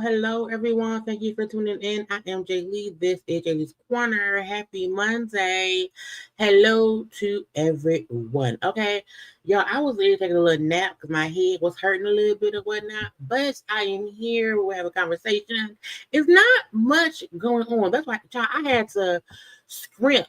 Hello, everyone. Thank you for tuning in. I am Jaylee. This is JayLeesCorner. Happy Monday. Hello to everyone. Okay, y'all, I was ready to take a little nap because my head was hurting a little bit or whatnot, but I am here. We'll have a conversation. It's not much going on. That's why, y'all, I had to scrimp,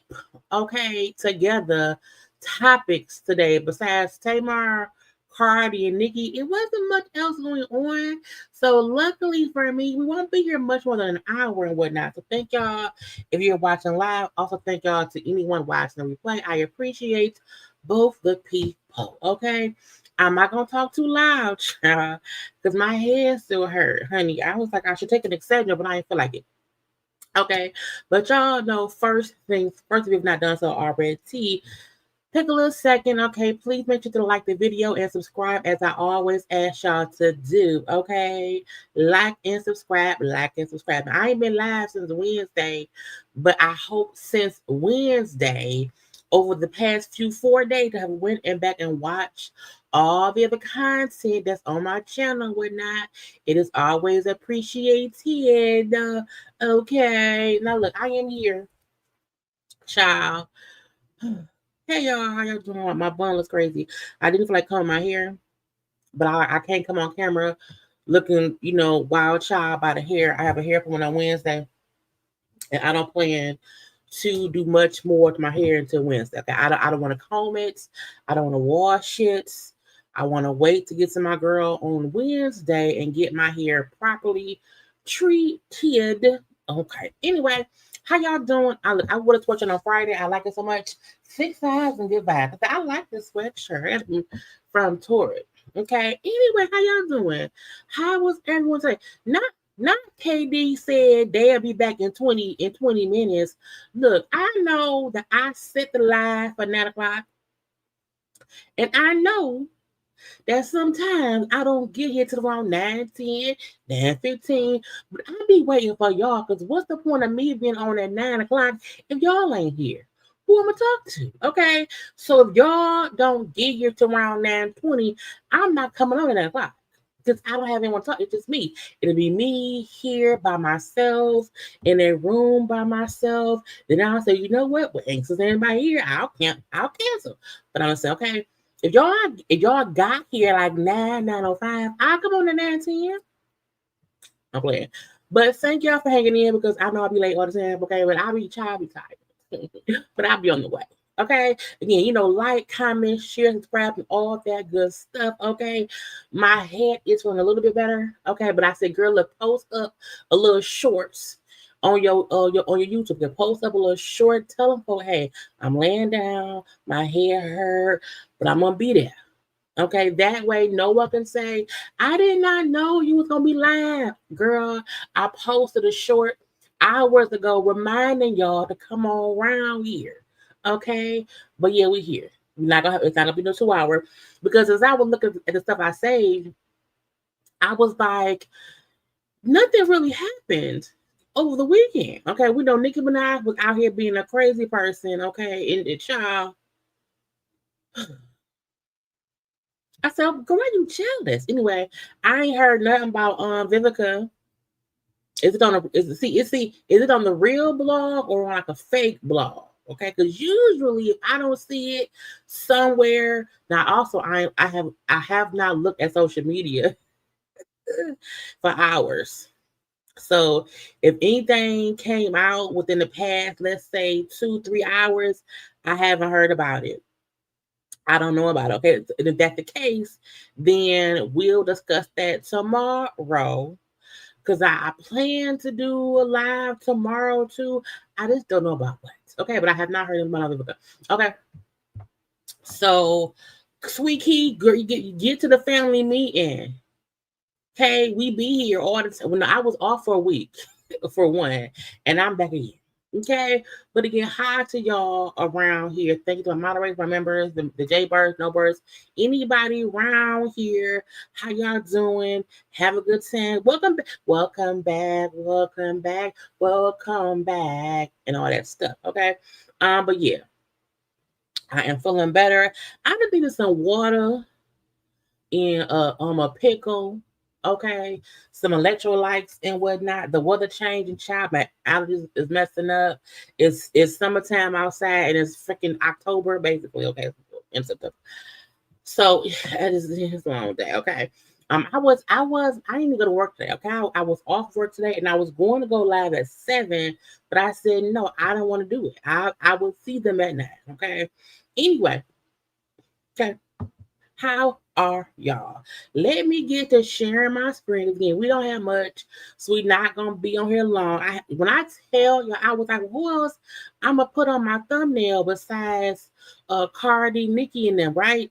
together topics today besides Tamar, Cardi, and Nicki. It wasn't much else going on. So luckily for me, we won't be here much more than an hour and whatnot. So thank y'all if you're watching live. Also thank y'all to anyone watching the replay. I appreciate both the people. Okay. I'm not gonna talk too loud, child, because my head still hurt, honey. I was like, I should take an exception, but I didn't feel like it. Okay. But y'all know first things first, if you've not done so already, take a little second, okay? Please make sure to like the video and subscribe as I always ask y'all to do, okay? Like and subscribe. I ain't been live since Wednesday, but I hope since Wednesday, over the past 4 days, I have went and back and watched all the other content that's on my channel and whatnot. It is always appreciated, okay? Now look, I am here, child. Hey y'all, how y'all doing? My bun looks crazy. I didn't feel like combing my hair, but I can't come on camera looking, wild child by the hair. I have a hair appointment on Wednesday, and I don't plan to do much more to my hair until Wednesday. Okay, I don't want to comb it. I don't want to wash it. I want to wait to get to my girl on Wednesday and get my hair properly treated. Okay. Anyway, how y'all doing? I would have watching on Friday. I like it so much. 6 eyes and good vibes. I like this sweatshirt from Torrid. Okay. Anyway, how y'all doing? How was everyone today? Not KD said they'll be back in 20 minutes. Look, I know that I set the live for 9 o'clock. And I know that sometimes I don't get here till around 9:10, 9:15, but I'll be waiting for y'all, because what's the point of me being on at 9 o'clock if y'all ain't here? Who I'm going to talk to? Okay, so if y'all don't get here till around 9:20, I'm not coming on at 9 o'clock, because I don't have anyone to talk. It's just me. It'll be me here by myself, in a room by myself. Then I'll say, you know what? Well, ain't anybody here, I'll cancel. But I'm going to say, okay, if y'all got here like 9:05, I'll come on to 9:10. I'm playing. But thank y'all for hanging in because I know I'll be late all the time, okay? But I'll be tired. But I'll be on the way. Okay. Again, like, comment, share, subscribe, and all that good stuff. Okay. My head is feeling a little bit better. Okay. But I said, girl, look, post up a little shorts on your YouTube. You post up a little short. Tell them, hey, I'm laying down, my head hurt, but I'm gonna be there. Okay, that way no one can say, I did not know you was gonna be live. Girl, I posted a short hours ago reminding y'all to come on around here. Okay. But yeah, we here. It's not gonna be no 2 hour because as I was looking at the stuff I saved, I was like, nothing really happened over the weekend. Okay, we know Nicki Minaj was out here being a crazy person. Okay, and the child. I said, girl, why you jealous? Anyway, I ain't heard nothing about Vivica. Is it on the real blog or on like a fake blog? Okay, because usually if I don't see it somewhere, now also I have not looked at social media for hours. So if anything came out within the past, let's say 2-3 hours, I haven't heard about it. I don't know about it. Okay. And if that's the case, then we'll discuss that tomorrow. Because I plan to do a live tomorrow too. I just don't know about what. Okay, but I have not heard about it. Okay. So, Sweet Key, girl, you get to the family meeting. Okay, we be here all the time. When I was off for a week, for one, and I'm back again. Okay, but again, hi to y'all around here. Thank you to my moderators, my members, the JayBirds, no birds, anybody around here. How y'all doing? Have a good time. Welcome back, welcome back, welcome back, welcome back, and all that stuff. Okay, but yeah, I am feeling better. I just needed some water in a pickle. Okay, some electrolytes and whatnot. The weather changing, child, my allergies is messing up. It's summertime outside and it's freaking October, basically. Okay, in September. So it's a long day. Okay. I didn't even go to work today. Okay, I was off work today and I was going to go live at 7, but I said no, I don't want to do it. I will see them at 9. Okay. Anyway, okay. How are y'all? Let me get to sharing my screen again. We don't have much, so we're not gonna be on here long. When I tell y'all, I was like, who else I'm gonna put on my thumbnail besides Cardi, Nicki, and them, right?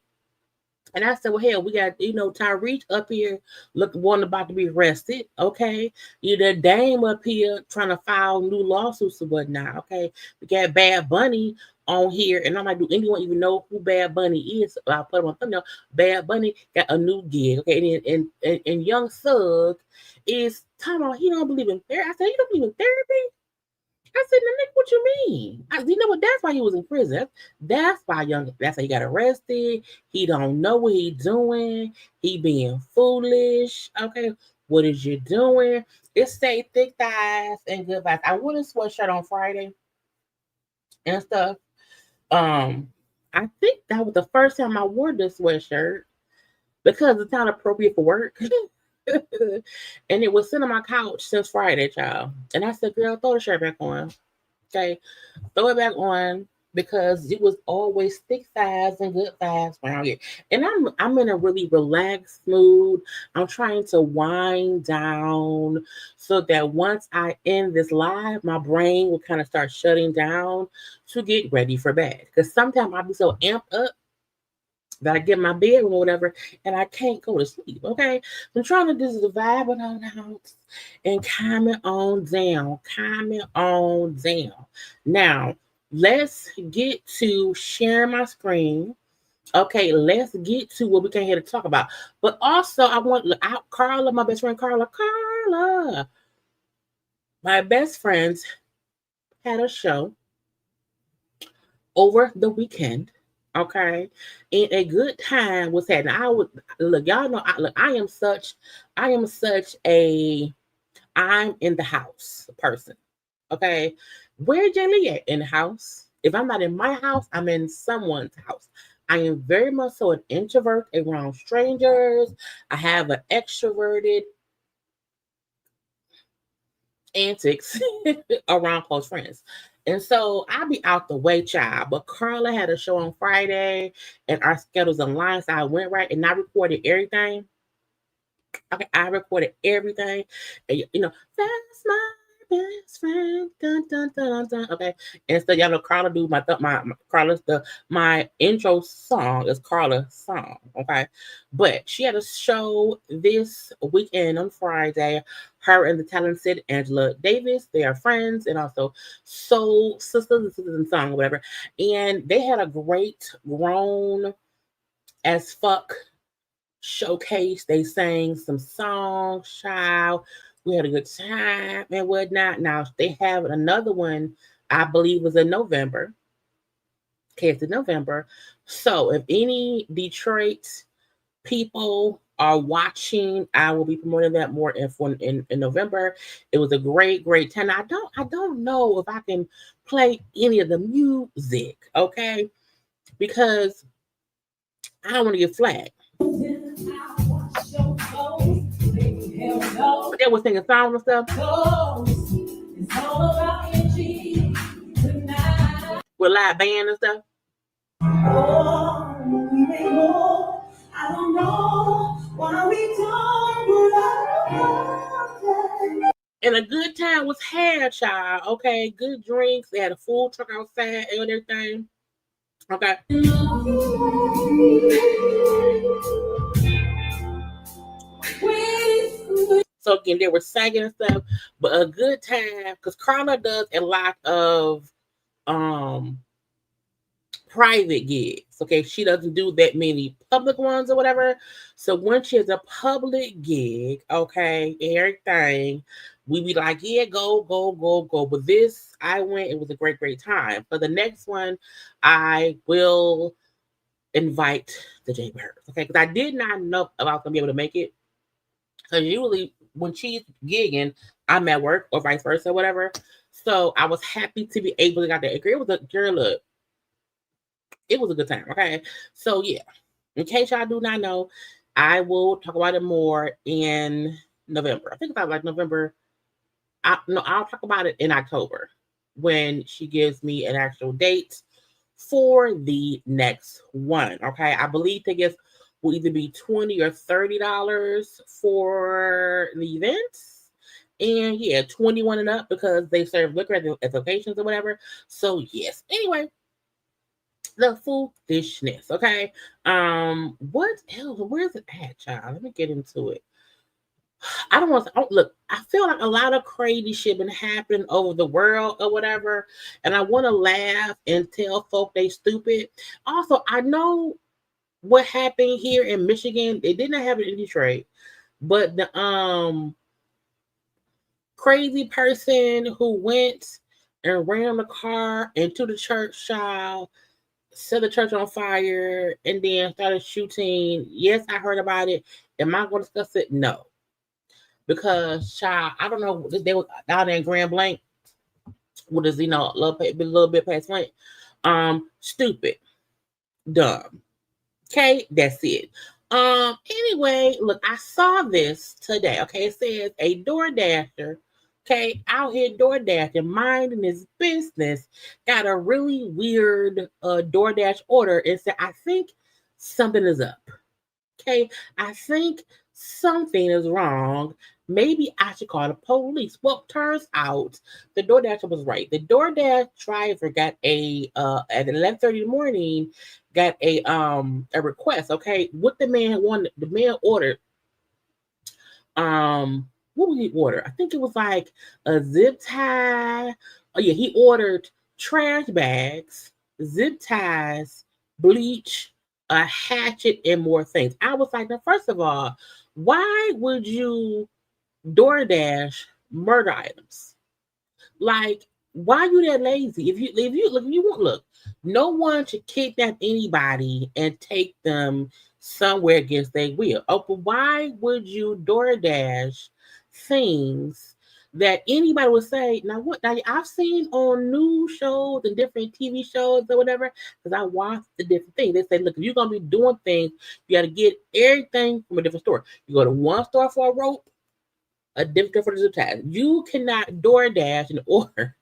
And I said, well, hell, we got, Tyrese up here, one about to be arrested, okay? The Dame up here trying to file new lawsuits and whatnot, okay? We got Bad Bunny on here, and I'm like, do anyone even know who Bad Bunny is? I'll put him on thumbnail. Bad Bunny got a new gig, okay? And Young Thug is talking about he don't believe in therapy. I said, you don't believe in therapy? I said, Nick, what you mean? You know what? That's why he was in prison. That's why that's why he got arrested. He don't know what he doing. He being foolish. Okay, what is you doing? It say thick thighs and good vibes. I wore a sweatshirt on Friday and stuff. I think that was the first time I wore this sweatshirt because it's not appropriate for work. And it was sitting on my couch since Friday, child. And I said, girl, throw the shirt back on. Okay. Throw it back on because it was always thick thighs and good thighs around here. And I'm in a really relaxed mood. I'm trying to wind down so that once I end this live, my brain will kind of start shutting down to get ready for bed. Because sometimes I'll be so amped up that I get in my bedroom or whatever, and I can't go to sleep. Okay, I'm trying to just vibe it on out and calm it on down. Calm it on down. Now, let's get to sharing my screen. Okay, let's get to what we came here to talk about. But also, I want to look out Karla, my best friend Karla. Karla, my best friends had a show over the weekend. Okay, and a good time was had. I would look, y'all know. I am such a I'm in the house person. Okay, where Jaylee at in the house? If I'm not in my house, I'm in someone's house. I am very much so an introvert around strangers. I have an extroverted antics around close friends. And so I'll be out the way, child. But Carla had a show on Friday and our schedules aligned. So I went right and I recorded everything. Okay, I recorded everything. And, that's my best friend. Dun, dun, dun, dun, dun. Okay. And so y'all know Carla do my Carla's my intro song is Carla's song. Okay. But she had a show this weekend on Friday. Her and the talented Angela Davis, they are friends and also soul sisters and song or whatever. And they had a great grown as fuck showcase. They sang some songs, child. We had a good time and whatnot. Now they have another one, I believe, was in November. Okay, it's in November. So if any Detroit people are watching, I will be promoting that more in November. It was a great time. I don't know if I can play any of the music, okay? Because I don't want to get flagged. But they was singing songs and stuff. With live band and stuff. I don't know why we don't. And a good time was had, child. Okay, good drinks. They had a full truck outside and everything. Okay. So again, they were singing and stuff, but a good time because Karla does a lot of private gigs. Okay, she doesn't do that many public ones or whatever. So when she has a public gig, okay, everything, we be like, yeah, go. But this, I went. It was a great time. For the next one, I will invite the JayBirds. Okay, because I did not know if I was gonna be able to make it. Because usually when she's gigging, I'm at work or vice versa, whatever. So I was happy to be able to get that. It was a girl. Look, it was a good time. Okay, so yeah. In case y'all do not know, I will talk about it more in November. I think about like November. I'll talk about it in October when she gives me an actual date for the next one. Okay, I believe tickets will either be $20 or $30 for the events. And yeah, 21 and up because they serve liquor at the locations or whatever. So yes. Anyway, the foolishness. Okay. What else? Where's it at, child? Let me get into it. I don't want to look. I feel like a lot of crazy shit been happening over the world or whatever, and I want to laugh and tell folk they stupid. Also, I know what happened here in Michigan. It did not happen in Detroit, but the crazy person who went and ran the car into the church, child, set the church on fire, and then started shooting. Yes, I heard about it. Am I going to discuss it? No. Because, child, I don't know. They were down there in Grand Blanc, what is, a little bit past Flint. Stupid. Dumb. Okay, that's it. Anyway, look, I saw this today. Okay, it says a DoorDasher, okay, out here DoorDashing, minding his business, got a really weird DoorDash order and said, I think something is up. Okay, I think something is wrong. Maybe I should call the police. Well, turns out the DoorDasher was right. The DoorDash driver got at 11:30 in the morning, got a request. Okay, what the man wanted, the man ordered. What would he order? I think it was like a zip tie. Oh yeah, he ordered trash bags, zip ties, bleach, a hatchet, and more things. I was like, now, first of all, why would you DoorDash murder items? Like, why are you that lazy? If you want, look, no one should kidnap anybody and take them somewhere against their will. Oh, but why would you DoorDash things that anybody would say? Now I've seen on news shows and different TV shows or whatever, because I watch the different things. They say, look, if you're gonna be doing things, you gotta get everything from a different store. You go to one store for a rope, a different for the zip ties. You cannot DoorDash and order,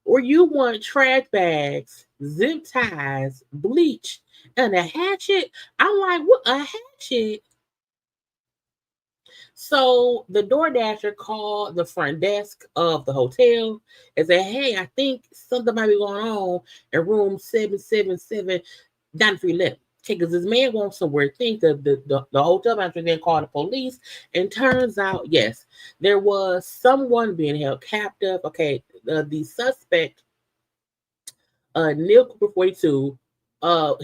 or you want trash bags, zip ties, bleach, and a hatchet. I'm like, what, a hatchet? So the DoorDasher called the front desk of the hotel and said, "Hey, I think something might be going on in room 777 9311." Okay, because this man wants some weird things. The hotel manager then called the police, and turns out, yes, there was someone being held captive. Okay, the suspect, Neil Cooper 42,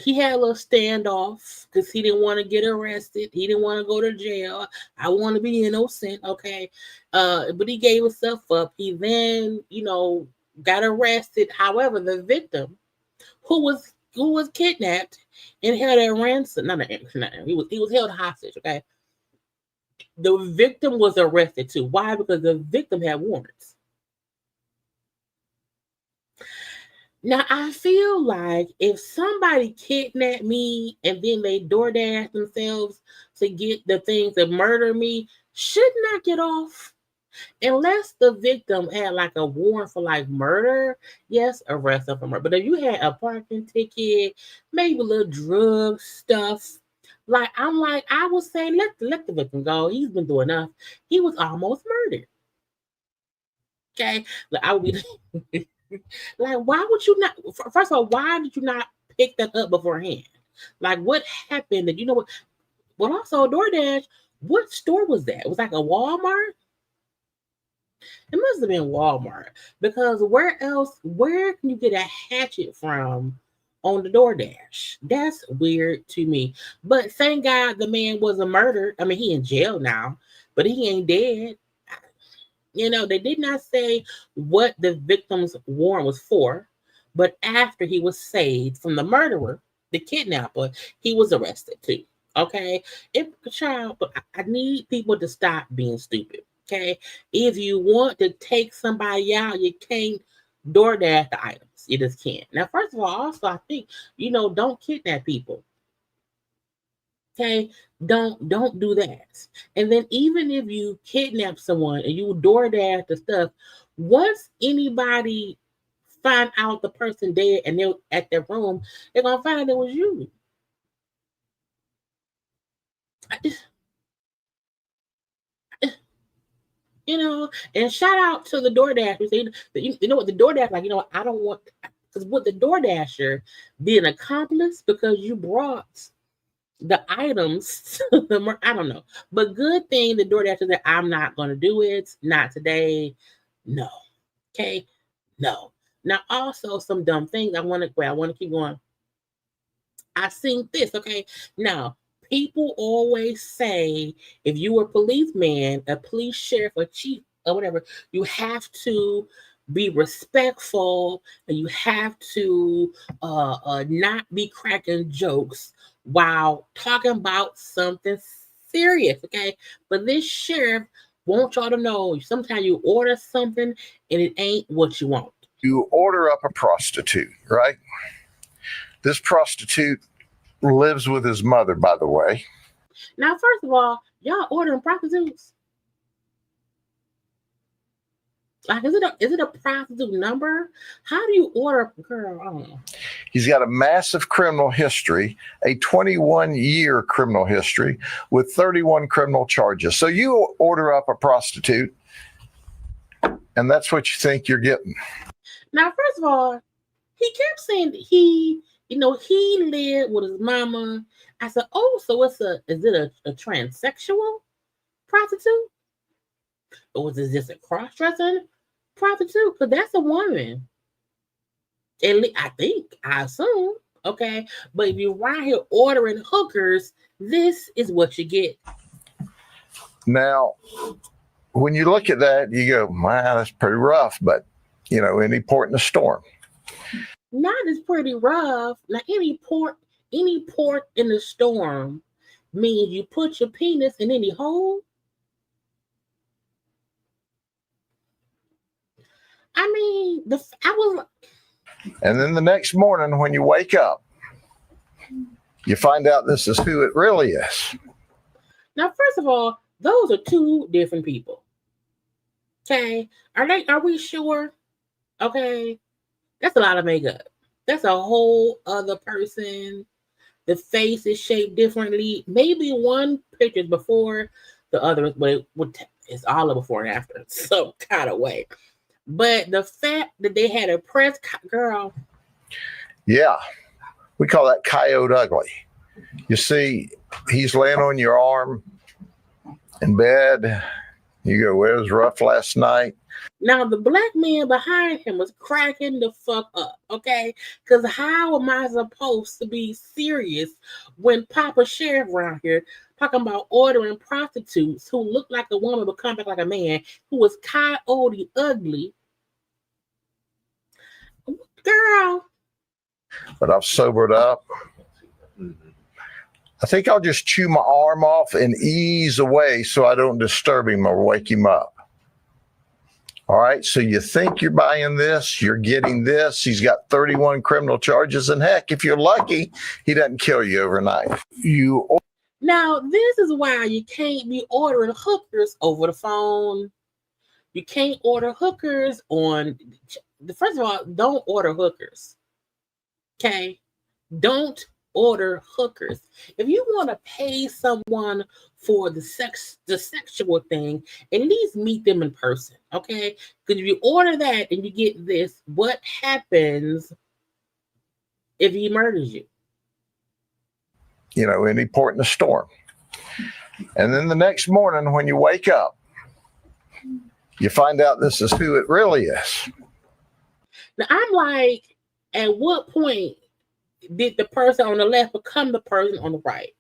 he had a little standoff because he didn't want to get arrested. He didn't want to go to jail. I want to be innocent, okay? But he gave himself up. He then, got arrested. However, the victim, who was kidnapped and held at ransom, he was held hostage, okay? The victim was arrested too. Why? Because the victim had warrants. Now, I feel like if somebody kidnapped me and then they DoorDash themselves to get the things that murder me, shouldn't I get off? Unless the victim had like a warrant for like murder, yes, arrest them for murder. But if you had a parking ticket, maybe a little drug stuff, I would say let the victim go. He's been through enough. He was almost murdered. Okay, like I would be like, why would you not? First of all, why did you not pick that up beforehand? Like, what happened? That what? But also, DoorDash. What store was that? It was like a Walmart. It must have been Walmart because where else? Where can you get a hatchet from on the DoorDash? That's weird to me. But thank God the man wasn't murdered. I mean, he in jail now, but he ain't dead. They did not say what the victim's warrant was for, but after he was saved from the murderer, the kidnapper, he was arrested too. Okay, but I need people to stop being stupid. Okay, if you want to take somebody out, you can't DoorDash the items. You just can't. Now, first of all, also I think don't kidnap people. Okay, don't do that. And then even if you kidnap someone and you DoorDash the stuff, once anybody find out the person dead and they're at their room, they're gonna find out it was you. And shout out to the DoorDashers. You know what the DoorDash like? I don't want because what the DoorDasher be an accomplice because you brought the items I don't know, but good thing the DoorDash that I'm not going to do it, not today. No. Okay, no. Now also some dumb things I want to keep going. I seen this. Okay, now people always say if you were a policeman, a police sheriff, or chief, or whatever, you have to be respectful and you have to not be cracking jokes while talking about something serious, okay? But this sheriff wants y'all to know sometimes you order something and it ain't what you want. You order up a prostitute, right? This prostitute lives with his mother, by the way. Now, first of all, y'all ordering prostitutes? Like, is it a prostitute number? How do you order a girl? I don't know. He's got a massive criminal history, a 21-year criminal history with 31 criminal charges. So you order up a prostitute, and that's what you think you're getting. Now, first of all, he kept saying that he lived with his mama. I said, oh, so is it a transsexual prostitute? Or is it just a cross-dressing prostitute? Because that's a woman. At least, I assume. Okay. But if you're right here ordering hookers, this is what you get. Now, when you look at that, you go, wow, that's pretty rough. But, any port in a storm. Not as pretty rough. Now, any port in the storm means you put your penis in any hole. I mean, and then the next morning when you wake up, you find out this is who it really is. Now, first of all, Those are two different people. Okay. Are we sure? Okay. That's a lot of makeup. That's a whole other person. The face is shaped differently. Maybe one picture is before the other, but it's all of before and after, some kind of way. But the fact that they had a press girl. Yeah. We call that coyote ugly. You see, he's laying on your arm in bed. You go, well, it was rough last night. Now, the black man behind him was cracking the fuck up, okay? Because how am I supposed to be serious when Papa Sheriff around here talking about ordering prostitutes who look like a woman but come back like a man, who was coyote ugly? Girl. But I've sobered up. I think I'll just chew my arm off and ease away so I don't disturb him or wake him up. All right, so you think you're buying this, you're getting this. He's got 31 criminal charges, and heck, if you're lucky, he doesn't kill you overnight. Now, this is why you can't be ordering hookers over the phone. You can't order hookers on, first of all, don't order hookers. Okay? Don't order hookers. If you want to pay someone for the sexual thing, at least meet them in person, okay? Because if you order that and you get this, what happens if he murders you? You know, any port in the storm. And then the next morning when you wake up, you find out this is who it really is. Now, I'm like, at what point did the person on the left become the person on the right?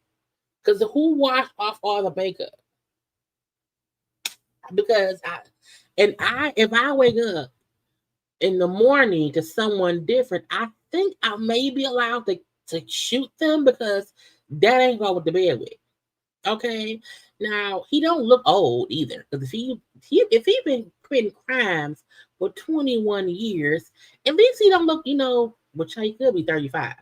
Because who washed off all the makeup? Because if I wake up in the morning to someone different, I think I may be allowed to shoot them, because that ain't going with the bed with. Okay, now he don't look old either, because if he been committing crimes for 21 years, at least he don't look, which he could be 35.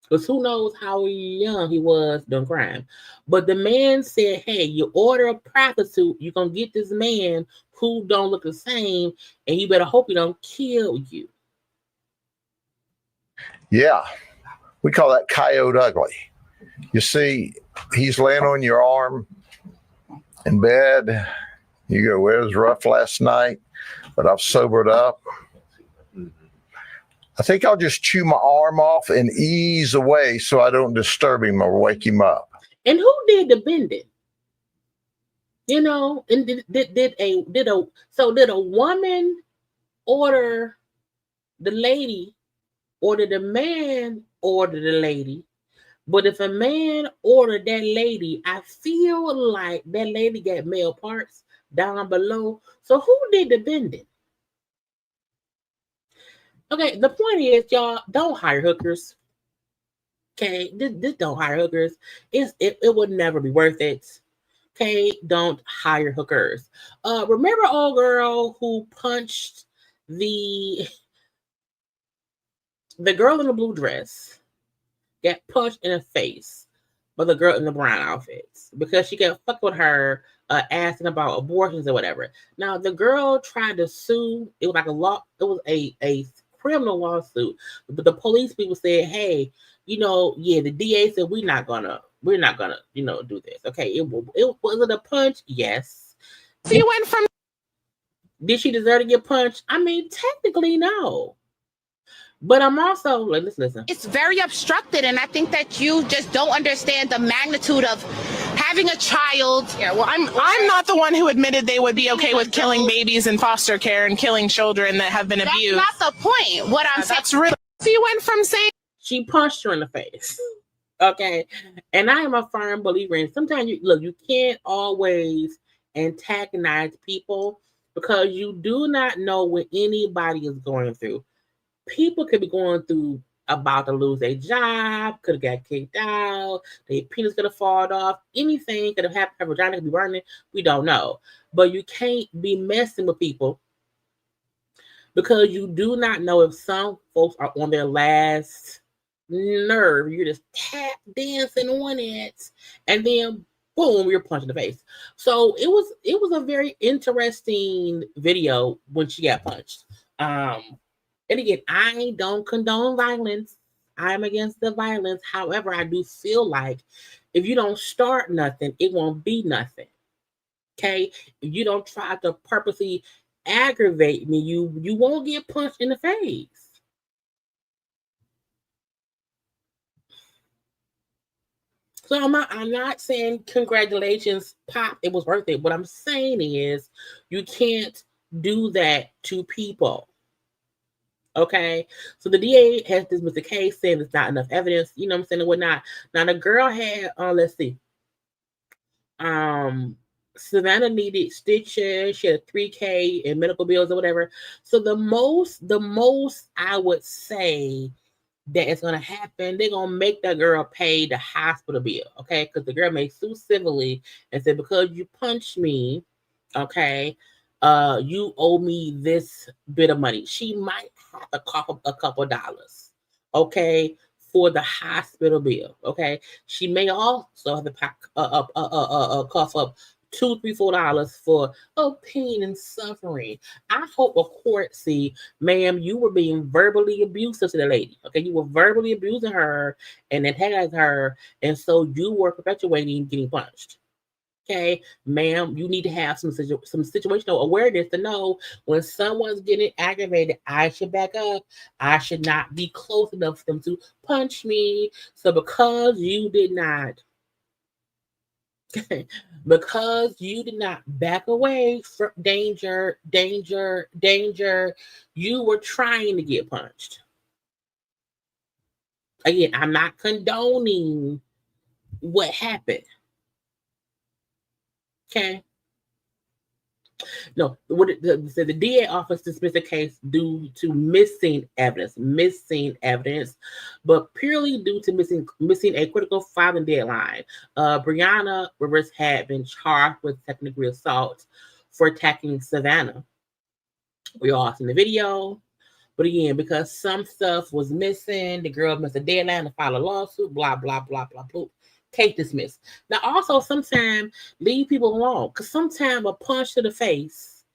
Because who knows how young he was doing crime. But the man said, hey, you order a prostitute, you're going to get this man who don't look the same, and you better hope he don't kill you. Yeah. We call that coyote ugly. You see, he's laying on your arm in bed. You go, well, it was rough last night, but I've sobered up. I think I'll just chew my arm off and ease away so I don't disturb him or wake him up. And who did the bending? And did a woman order the lady, or did the man order the lady? But if a man ordered that lady, I feel like that lady got male parts down below. So who did the bending? Okay, the point is, y'all, don't hire hookers. Okay, this don't hire hookers. It would never be worth it. Okay, don't hire hookers. Remember old girl who punched the girl in the blue dress, got punched in the face by the girl in the brown outfits because she got fucked with her, asking about abortions or whatever. Now the girl tried to sue. It was like it was a criminal lawsuit, but the police people said, hey, the DA said we're not gonna do this. Okay, it was it a punch? Yes. She went from. Did she deserve to get punched? I mean, technically, no. But I'm also like, listen. It's very obstructed, and I think that you just don't understand the magnitude of having a child. Yeah, well, I'm not the one who admitted they would be okay with killing babies in foster care and killing children that have been abused. That's not the point. What I'm saying. That's really. She went from saying she punched her in the face. Okay, and I am a firm believer in sometimes you can't always antagonize people because you do not know what anybody is going through. People could be going through about to lose their job, could have got kicked out, their penis could have fallen off, anything could have happened, her vagina could be burning, we don't know. But you can't be messing with people because you do not know if some folks are on their last nerve. You're just tap dancing on it, and then boom, you're punched in the face. So it was a very interesting video when she got punched. And again, I don't condone violence. I'm against the violence. However, I do feel like if you don't start nothing, it won't be nothing. Okay? If you don't try to purposely aggravate me, you won't get punched in the face. So I'm not saying congratulations, Pop, it was worth it. What I'm saying is you can't do that to people. Okay, so the DA has dismissed the case, saying there's not enough evidence, you know what I'm saying, and whatnot. Now the girl had, let's see, Savannah needed stitches. She had 3K in medical bills or whatever. So the most I would say that is gonna happen, they're gonna make that girl pay the hospital bill, okay? Because the girl may sue civilly and say, because you punched me, okay, you owe me this bit of money. She might have to cough up a couple dollars, okay, for the hospital bill, okay. She may also have to cough up $2, $3, $4 for pain and suffering. I hope a court see, ma'am, you were being verbally abusive to the lady. Okay, you were verbally abusing her and antagonizing her, and so you were perpetuating getting punched. Okay, ma'am, you need to have some situational awareness to know when someone's getting aggravated, I should back up. I should not be close enough for them to punch me. So because you did not back away from danger, you were trying to get punched. Again, I'm not condoning what happened. Okay. No, the DA office dismissed the case due to missing evidence, but purely due to missing a critical filing deadline. Brianna Rivers had been charged with second degree assault for attacking Savannah. We all seen the video, but again, because some stuff was missing, the girl missed a deadline to file a lawsuit. Blah blah blah blah blah. Case dismissed. Now, also, sometimes leave people alone, because sometimes a punch to the face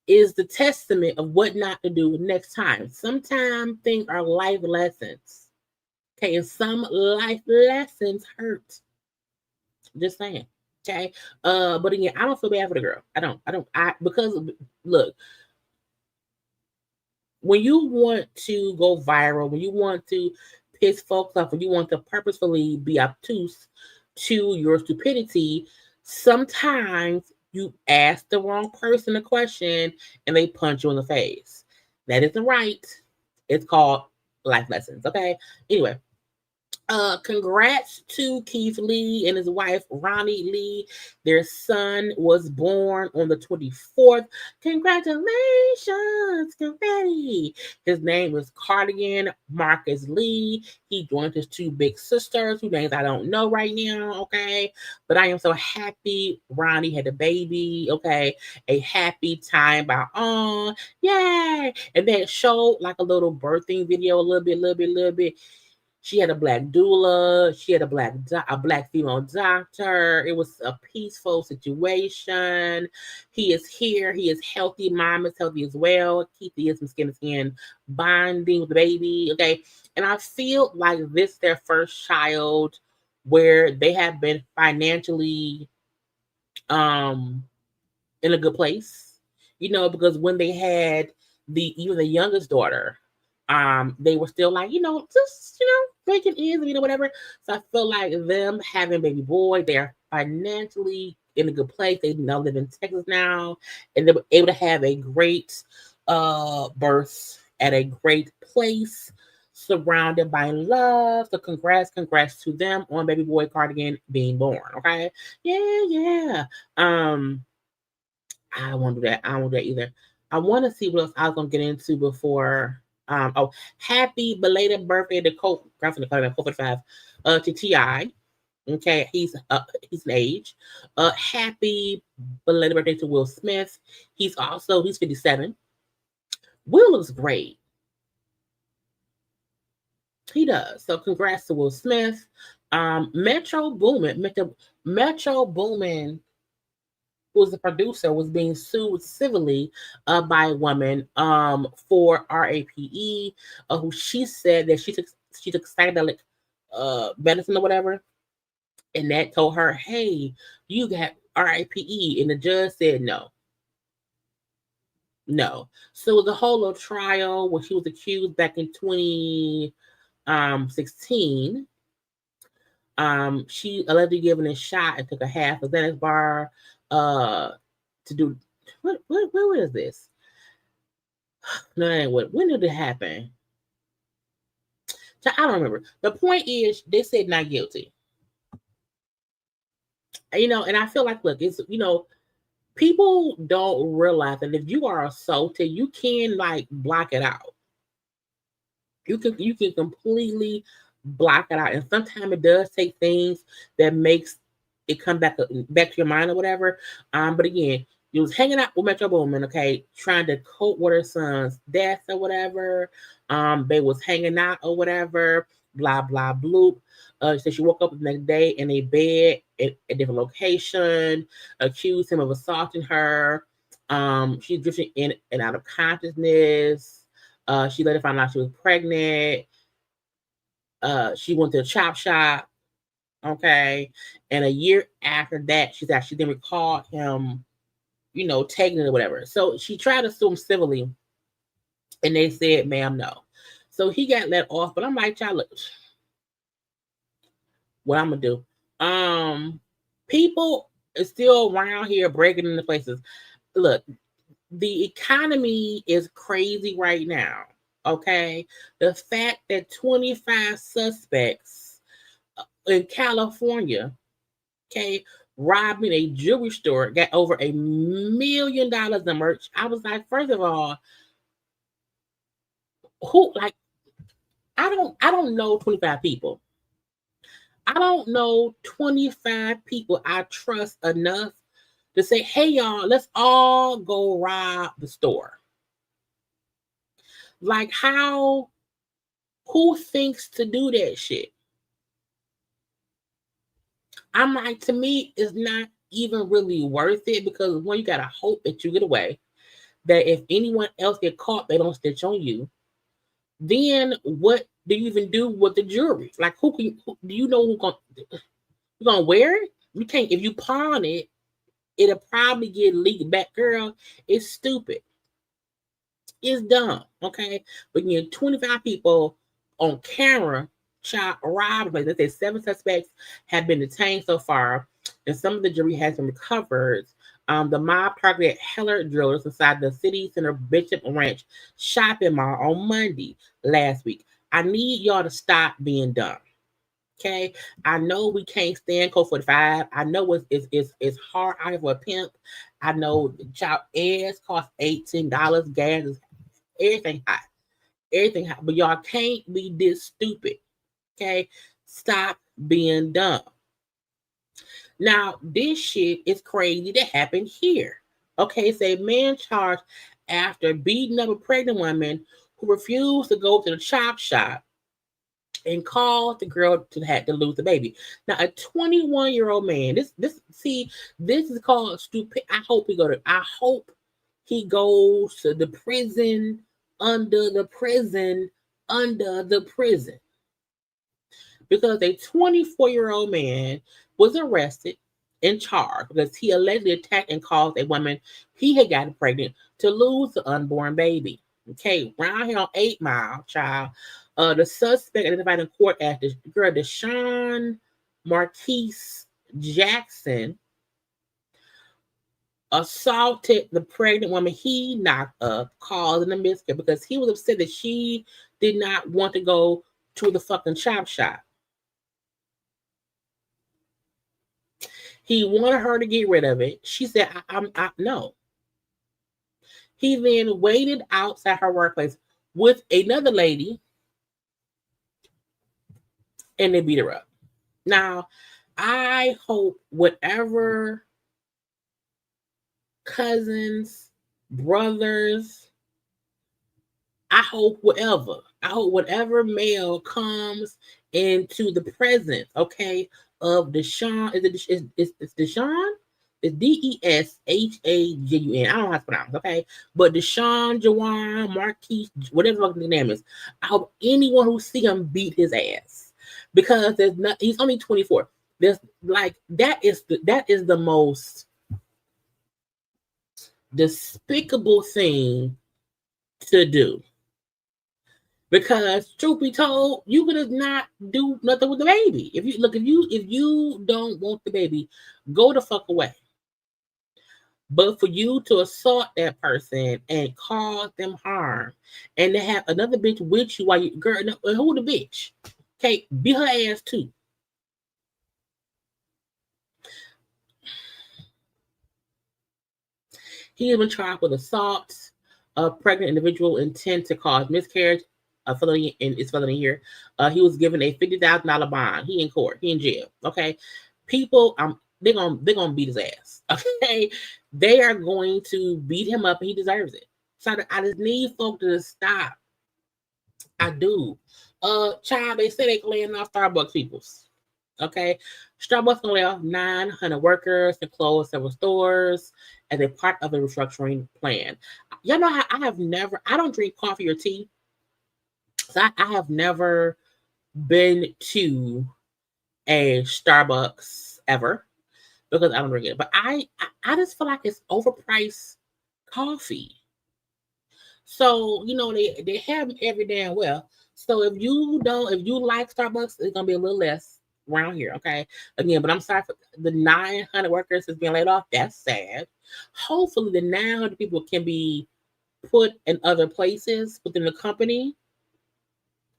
is the testament of what not to do next time. Sometimes things are life lessons. Okay, and some life lessons hurt. Just saying. Okay. But again, I don't feel bad for the girl. Because look, when you want to go viral, when you want to piss folks off, when you want to purposefully be obtuse to your stupidity, sometimes you ask the wrong person a question and they punch you in the face. That isn't right. It's called life lessons. Okay. Anyway, congrats to Keith Lee and his wife Ronnie Lee. Their son was born on the 24th. Congratulations, confetti. His name is Cardigan Marcus Lee. He joined his two big sisters, whose names I don't know right now, okay? But I am so happy Ronnie had a baby, okay? A happy time by all. Yay! And they showed like a little birthing video, a little bit. She had a black doula. She had a black female doctor. It was a peaceful situation. He is here. He is healthy. Mom is healthy as well. Keith is some skin to skin bonding with the baby. Okay. And I feel like this is their first child where they have been financially in a good place. You know, because when they had even the youngest daughter, they were still like, just, making ends, whatever. So I feel like them having baby boy, they're financially in a good place. They now live in Texas now, and they were able to have a great birth at a great place, surrounded by love. So congrats to them on baby boy Cardigan being born. Okay, yeah. I won't do that. I won't do that either. I want to see what else I was gonna get into before. Happy belated birthday to Coke, graphic department 445, to T.I. Okay, he's an age. Happy belated birthday to Will Smith. He's 57. Will looks great. He does. So congrats to Will Smith. Metro Boomin, who was the producer, was being sued civilly by a woman for RAPE, who she said that she took psychedelic medicine or whatever, and that told her, "Hey, you got RAPE," and the judge said no. No. So the whole little trial where she was accused back in 2016. She allegedly given a shot and took a half of Xanax bar to do what is this? No, that ain't what. When did it happen? I don't remember. The point is, they said not guilty. And I feel like, look, it's people don't realize that if you are assaulted, you can like block it out. You can completely block it out, and sometimes it does take things that makes it come back to your mind or whatever. But again, you was hanging out with Metro Boomin, okay, trying to cope with her son's death or whatever. They was hanging out or whatever. Blah blah bloop. So she woke up the next day in a bed at a different location, accused him of assaulting her. She's drifting in and out of consciousness. She later found out she was pregnant. She went to the chop shop, okay, and a year after that, she didn't recall him, taking it or whatever. So she tried to sue him civilly, and they said, "Ma'am, no." So he got let off, but I'm like, "Child, look, what I'm gonna do?" People are still around here breaking into places. Look, the economy is crazy right now. Okay, the fact that 25 suspects in California, okay, robbing a jewelry store, got over $1 million in merch. I was like, first of all, who like? I don't know 25 people. I don't know 25 people I trust enough to say, "Hey, y'all, let's all go rob the store." Like, who thinks to do that shit? I'm like, to me, it's not even really worth it, because one, you gotta hope that you get away. That if anyone else get caught, they don't stitch on you. Then what do you even do with the jewelry? Like, who do you know who's gonna wear it? You can't. If you pawn it, it'll probably get leaked back. Girl, it's stupid. It's dumb. Okay, but you 25 people on camera shot robbed. Like they say, 7 suspects have been detained so far, and some of the jewelry has been recovered. The mob targeted Heller Jewelers inside the city center Bishop Ranch shopping mall on Monday last week. I need y'all to stop being dumb. Okay, I know we can't stand code 45. I know it's hard out for a pimp. I know child ads cost $18. Gas is everything hot. Everything hot. But y'all can't be this stupid. Okay, stop being dumb. Now, this shit is crazy that happened here. Okay, it's a man charged after beating up a pregnant woman who refused to go to the chop shop and caused the girl to have to lose the baby. Now, a 21-year-old man. This is called stupid. I hope he goes to the prison under the prison under the prison, because a 24-year-old man was arrested and charged because he allegedly attacked and caused a woman he had gotten pregnant to lose the unborn baby. Okay, around here on 8 Mile, child. The suspect identified in court as the girl Deshawn Marquise Jackson assaulted the pregnant woman he knocked up, causing a miscarriage, because he was upset that she did not want to go to the fucking chop shop. He wanted her to get rid of it. She said, I no. He then waited outside her workplace with another lady, and they beat her up. Now, I hope whatever cousins, brothers, I hope whatever male comes into the presence, okay, of Deshaun, it's Deshaun? It's Deshajun. I don't know how to pronounce, okay? But Deshaun, Jawan, Marquise, whatever the name is, I hope anyone who see him beat his ass. Because he's only 24. There's like that is the most despicable thing to do. Because truth be told, you could not do nothing with the baby. If you don't want the baby, go the fuck away. But for you to assault that person and cause them harm, and to have another bitch with you while you girl, who the bitch? Okay, beat her ass too. He has been charged with assault of pregnant individual intent to cause miscarriage. A felony, and it's felony here. He was given a $50,000 bond. He in court. He in jail. Okay, people, they're gonna beat his ass. Okay, they are going to beat him up, and he deserves it. So I just need folk to stop. I do. Child, they say they laying off Starbucks peoples. Okay, Starbucks gonna lay off 900 workers and close several stores as a part of the restructuring plan. Y'all know how I don't drink coffee or tea. So I have never been to a Starbucks ever because I don't drink it. But I just feel like it's overpriced coffee. So, they have them every damn well. So if you like Starbucks, it's gonna be a little less around here, okay? Again, but I'm sorry for the 900 workers that's being laid off. That's sad. Hopefully the 900 people can be put in other places within the company,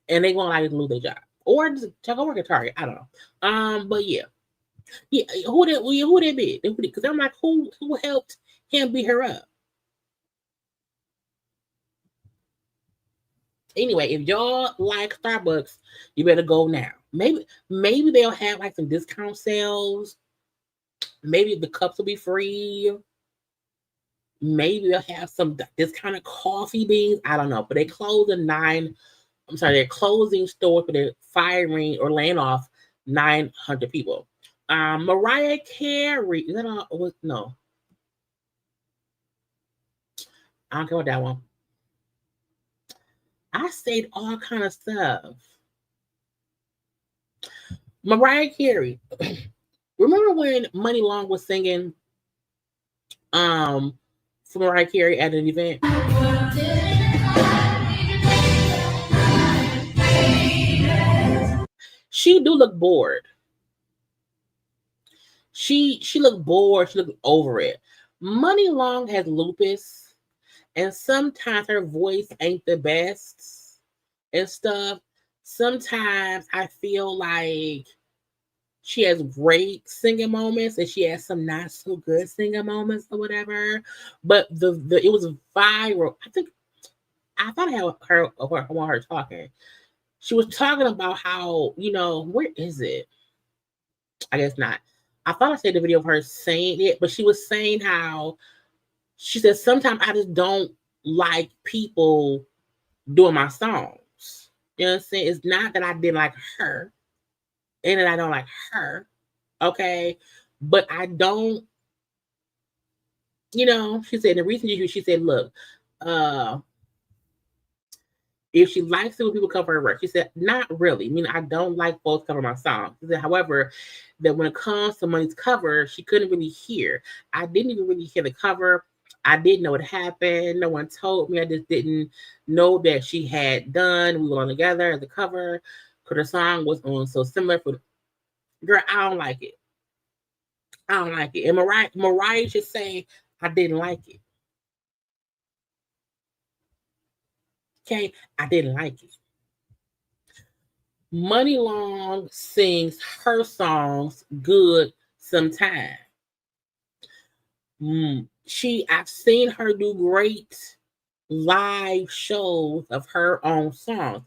and they won't allow you to lose their job, or just check out work at Target. I don't know. But yeah. Who that be? Because I'm like, who helped him beat her up? Anyway, if y'all like Starbucks, you better go now. Maybe they'll have like some discount sales. Maybe the cups will be free. Maybe they'll have some discounted coffee beans. I don't know. But they close at 9. They're closing stores, but they're firing or laying off 900 people. Mariah Carey, is that all? No. I don't care about that one. I said all kind of stuff. Mariah Carey. Remember when Money Long was singing for Mariah Carey at an event? She do look bored. She looked bored. She looked over it. Money Long has lupus, and sometimes her voice ain't the best and stuff. Sometimes I feel like she has great singing moments, and she has some not so good singing moments or whatever. But it was viral. I thought I had her talking. She was talking about how, where is it? I guess not. I thought I said the video of her saying it, but she was saying how she said, sometimes I just don't like people doing my songs. You know what I'm saying? It's not that I didn't like her and that I don't like her. Okay. But I don't, she said in the recent interview, she said, look, if she likes it when people cover her work, she said, not really. I mean, I don't like folks cover my songs. She said, however, that when it comes to Money's cover, she couldn't really hear. I didn't even really hear the cover. I didn't know what happened. No one told me. I just didn't know that she had done. We were on together as a cover because the song was on so similar. Girl, I don't like it. I don't like it. And Mariah should say, I didn't like it. Okay, I didn't like it. Money Long sings her songs good sometimes. I've seen her do great live shows of her own songs.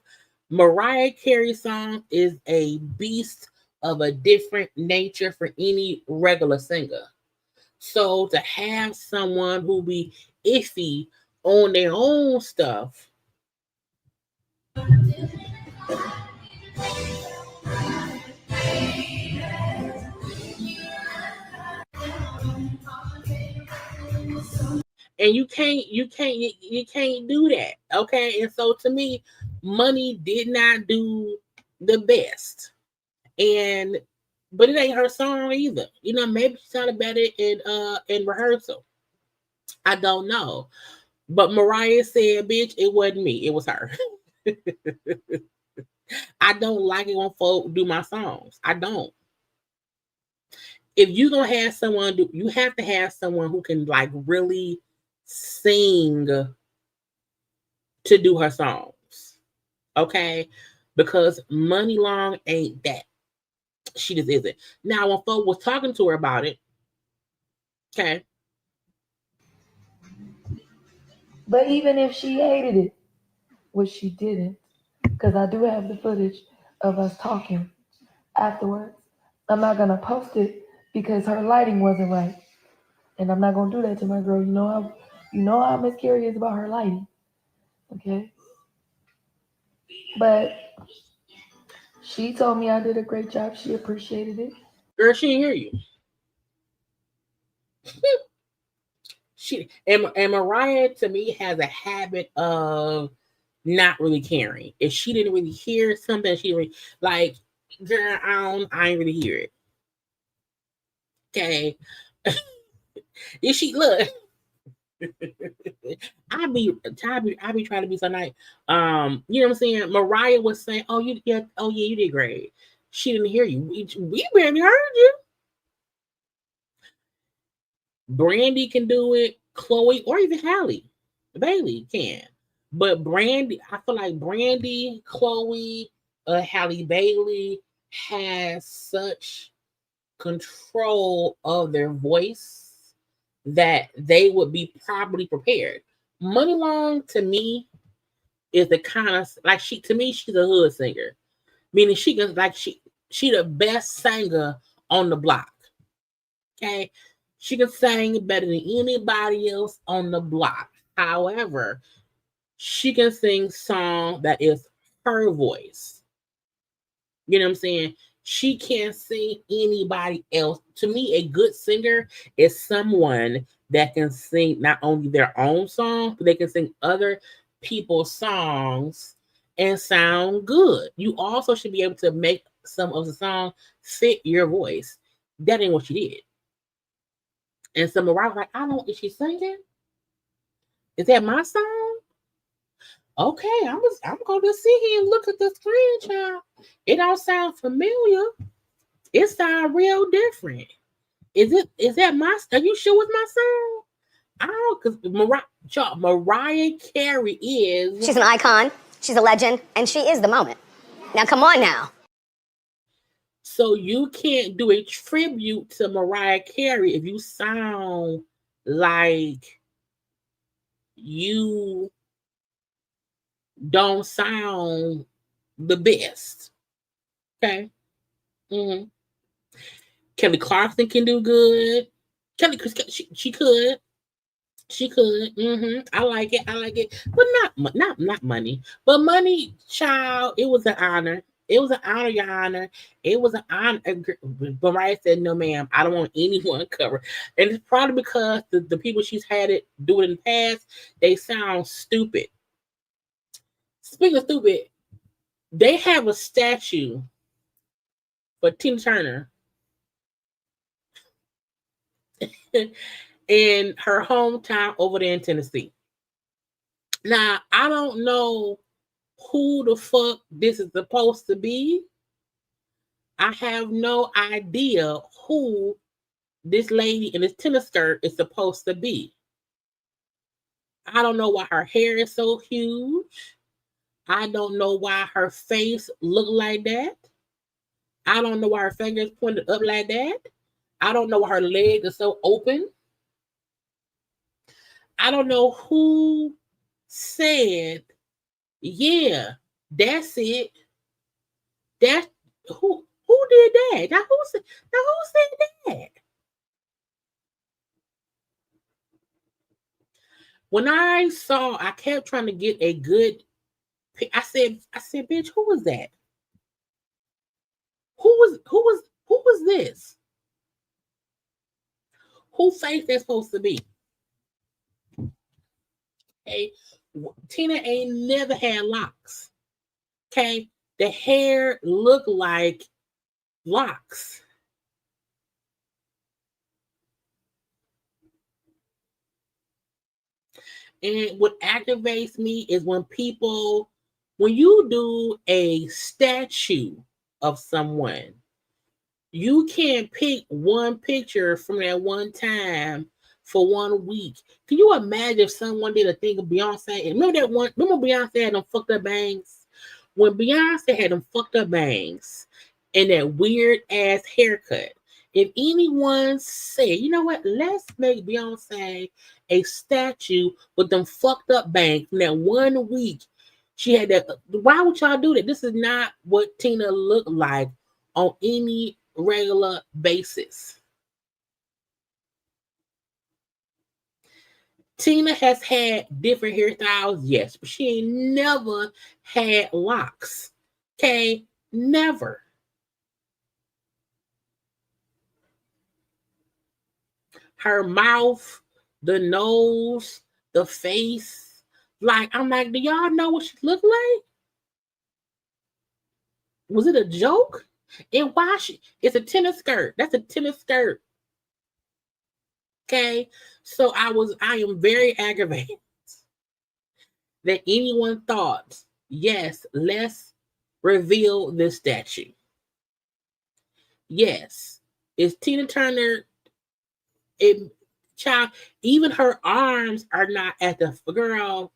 Mariah Carey's song is a beast of a different nature for any regular singer. So to have someone who be iffy on their own stuff, And you can't do that. Okay. And so to me, money did not do the best. And but it ain't her song either. You know, maybe she sounded better in rehearsal. I don't know. But Mariah said, bitch, it wasn't me. It was her. I don't like it when folk do my songs. I don't. If you gonna have someone do, you have to have someone who can like really sing to do her songs. Okay? Because Money Long ain't that. She just isn't. Now, when folk was talking to her about it, okay. But even if she hated it, which she didn't, because I do have the footage of us talking afterwards, I'm not gonna post it because her lighting wasn't right, and I'm not gonna do that to my girl. You know how Miss Carey is about her lighting, okay? But she told me I did a great job. She appreciated it. Girl, she didn't hear you. And Mariah to me has a habit of not really caring. If she didn't really hear something, she didn't really, like, girl, I ain't really hear it. Okay. If she look, I be trying to be so nice. You know what I'm saying? Mariah was saying, "Oh, you did great." She didn't hear you. We barely heard you. Brandy can do it. Chloe or even Halle Bailey can. But Brandy, I feel like Brandy, Chloe, Halle Bailey has such control of their voice that they would be properly prepared. Money Long to me is the kind of like she's a hood singer, meaning she the best singer on the block. Okay, she can sing better than anybody else on the block. However, she can sing song that is her voice. You know what I'm saying? She can't sing anybody else. To me, a good singer is someone that can sing not only their own song, but they can sing other people's songs and sound good. You also should be able to make some of the song fit your voice. That ain't what she did. And so Mariah was like, is she singing? Is that my song? Okay, I'm going to sit here and look at the screen, child. It don't sound familiar. It sounds real different. Is that my? Are you sure it's my song? I don't, because Mariah Carey is. She's an icon. She's a legend, and she is the moment. Now, come on now. So you can't do a tribute to Mariah Carey if you sound like you don't sound the best. Okay. Mm-hmm. Kelly Clarkson can do good. She could. She could. Mm-hmm. I like it. But not money. But Money, child, it was an honor. It was an honor, Your Honor. It was an honor. Mariah said, "No, ma'am, I don't want anyone covered." And it's probably because the people she's had it do it in the past, they sound stupid. Speaking of stupid, they have a statue for Tina Turner in her hometown over there in Tennessee. Now, I don't know who the fuck this is supposed to be. I have no idea who this lady in this tennis skirt is supposed to be. I don't know why her hair is so huge. I don't know why her face looked like that. I don't know why her fingers pointed up like that. I don't know why her leg is so open. I don't know who said, yeah, that's it. That's who did that? Now who said that? When I kept trying to get a good I said, bitch, who was that? Who was this? Who face that's supposed to be? Okay, Tina ain't never had locks. Okay, the hair looked like locks. And what aggravates me is when you do a statue of someone, you can't pick one picture from that one time for 1 week. Can you imagine if someone did a thing of Beyonce? And remember Beyonce had them fucked up bangs? When Beyonce had them fucked up bangs and that weird ass haircut, if anyone said, you know what, let's make Beyonce a statue with them fucked up bangs from that 1 week she had that. Why would y'all do that? This is not what Tina looked like on any regular basis. Tina has had different hairstyles, yes, but she ain't never had locks. Okay, never. Her mouth, the nose, the face, like, I'm like, do y'all know what she looked like? Was it a joke? And why it's a tennis skirt. That's a tennis skirt. Okay, so I am very aggravated that anyone thought, yes, let's reveal this statue. Yes, it's Tina Turner. Child, even her arms are not at the girl.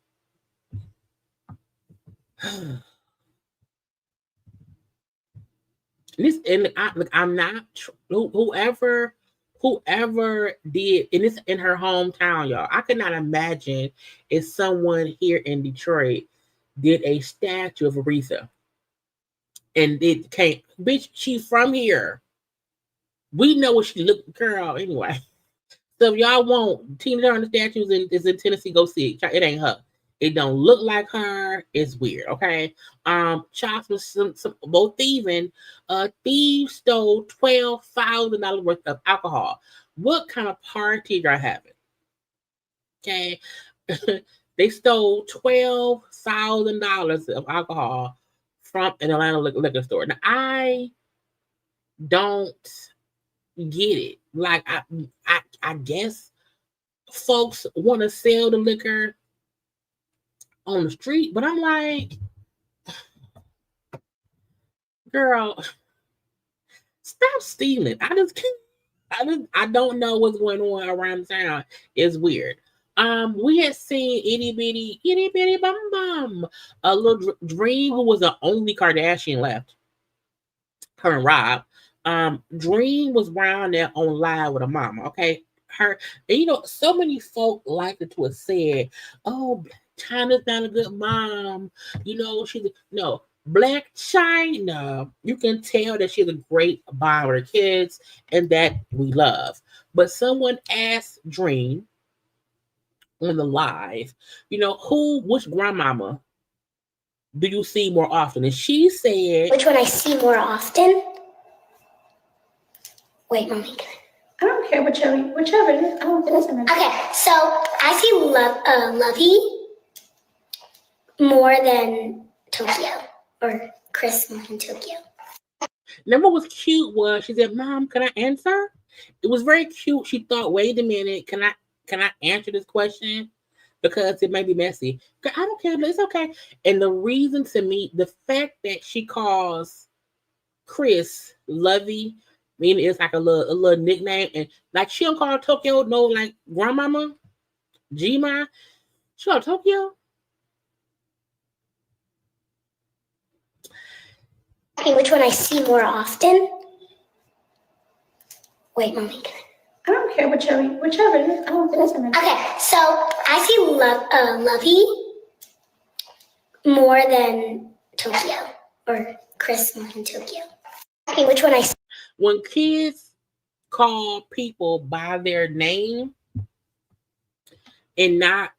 I'm not whoever did, and it's in her hometown, y'all. I could not imagine if someone here in Detroit did a statue of Aretha, and it came, bitch, she's from here. We know what she looked, girl. Anyway, so if y'all want Tina Turner statues is in Tennessee, go see it. It ain't her. It don't look like her. It's weird. Okay. Shots was some both thieving. Thieves stole $12,000 worth of alcohol. What kind of party y'all having? Okay. They stole $12,000 of alcohol from an Atlanta liquor store. Now I don't get it. Like I guess folks want to sell the liquor on the street, but I'm like, girl, stop stealing. I don't know what's going on around town. It's weird. We had seen itty bitty bum bum, a little Dream, who was the only Kardashian left. Her and Rob. Dream was around there on live with her mama. Okay, her, and so many folk like to have said, "Oh, China's not a good mom." She's no. Black China, you can tell that she's a great mom with her kids and that we love. But someone asked Dream on the live, which grandmama do you see more often? And she said, which one I see more often? Wait, Mommy. I don't care, whichever. I don't think that's okay, so I see Lovey more than Tokyo, or Chris more than Tokyo. Number was cute was she said, "Mom, can I answer?" It was very cute. She thought, "Wait a minute, can I answer this question? Because it may be messy." I don't care, but it's okay. And the reason to me, the fact that she calls Chris Lovey, meaning it's like a little nickname, and like she don't call Tokyo no like grandmama, G-Ma. She call Tokyo. Okay, which one I see more often? Wait, Mommy. I don't care, whichever. I don't think that's okay, so I see Lovey more than Tokyo, or Chris more than Tokyo. Okay, which one I see? When kids call people by their name, and not,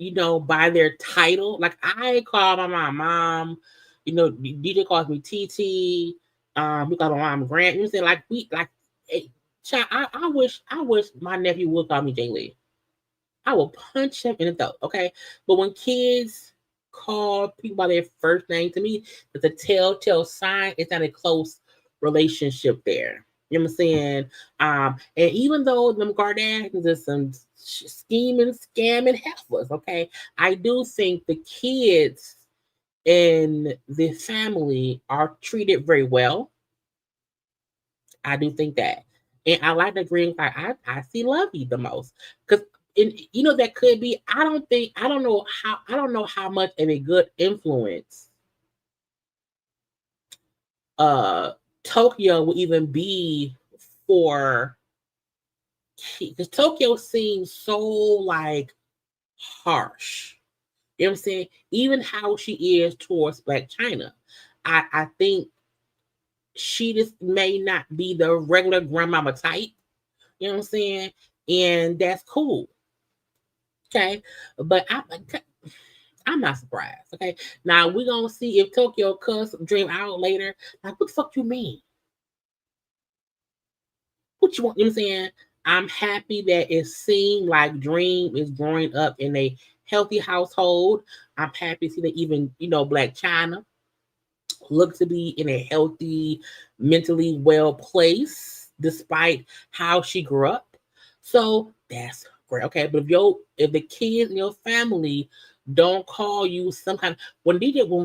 by their title. Like I call my mom, DJ calls me TT. We call my mom Grant. You know what I'm saying? Like hey, child, I wish my nephew would call me Jaylee. I will punch him in the throat. Okay, but when kids call people by their first name, to me, it's a telltale sign it's not a close relationship there. You know what I'm saying? And even though them Kardashians are some scheming, scamming heifers, okay, I do think the kids in the family are treated very well. I do think that. And I like the green card. I see Lovey the most. Because that could be, I don't know how much of a good influence Tokyo will even be for, because Tokyo seems so like harsh. You know what I'm saying? Even how she is towards Black China. I think she just may not be the regular grandmama type. You know what I'm saying? And that's cool. Okay. But I'm not surprised. Okay. Now we're gonna see if Tokyo cuss Dream out later. Like, what the fuck you mean? What you want? You know what I'm saying? I'm happy that it seemed like Dream is growing up in a healthy household. I'm happy to see that even, Black China look to be in a healthy, mentally well place, despite how she grew up. So that's great. Okay, but if the kids in your family don't call you some kind, when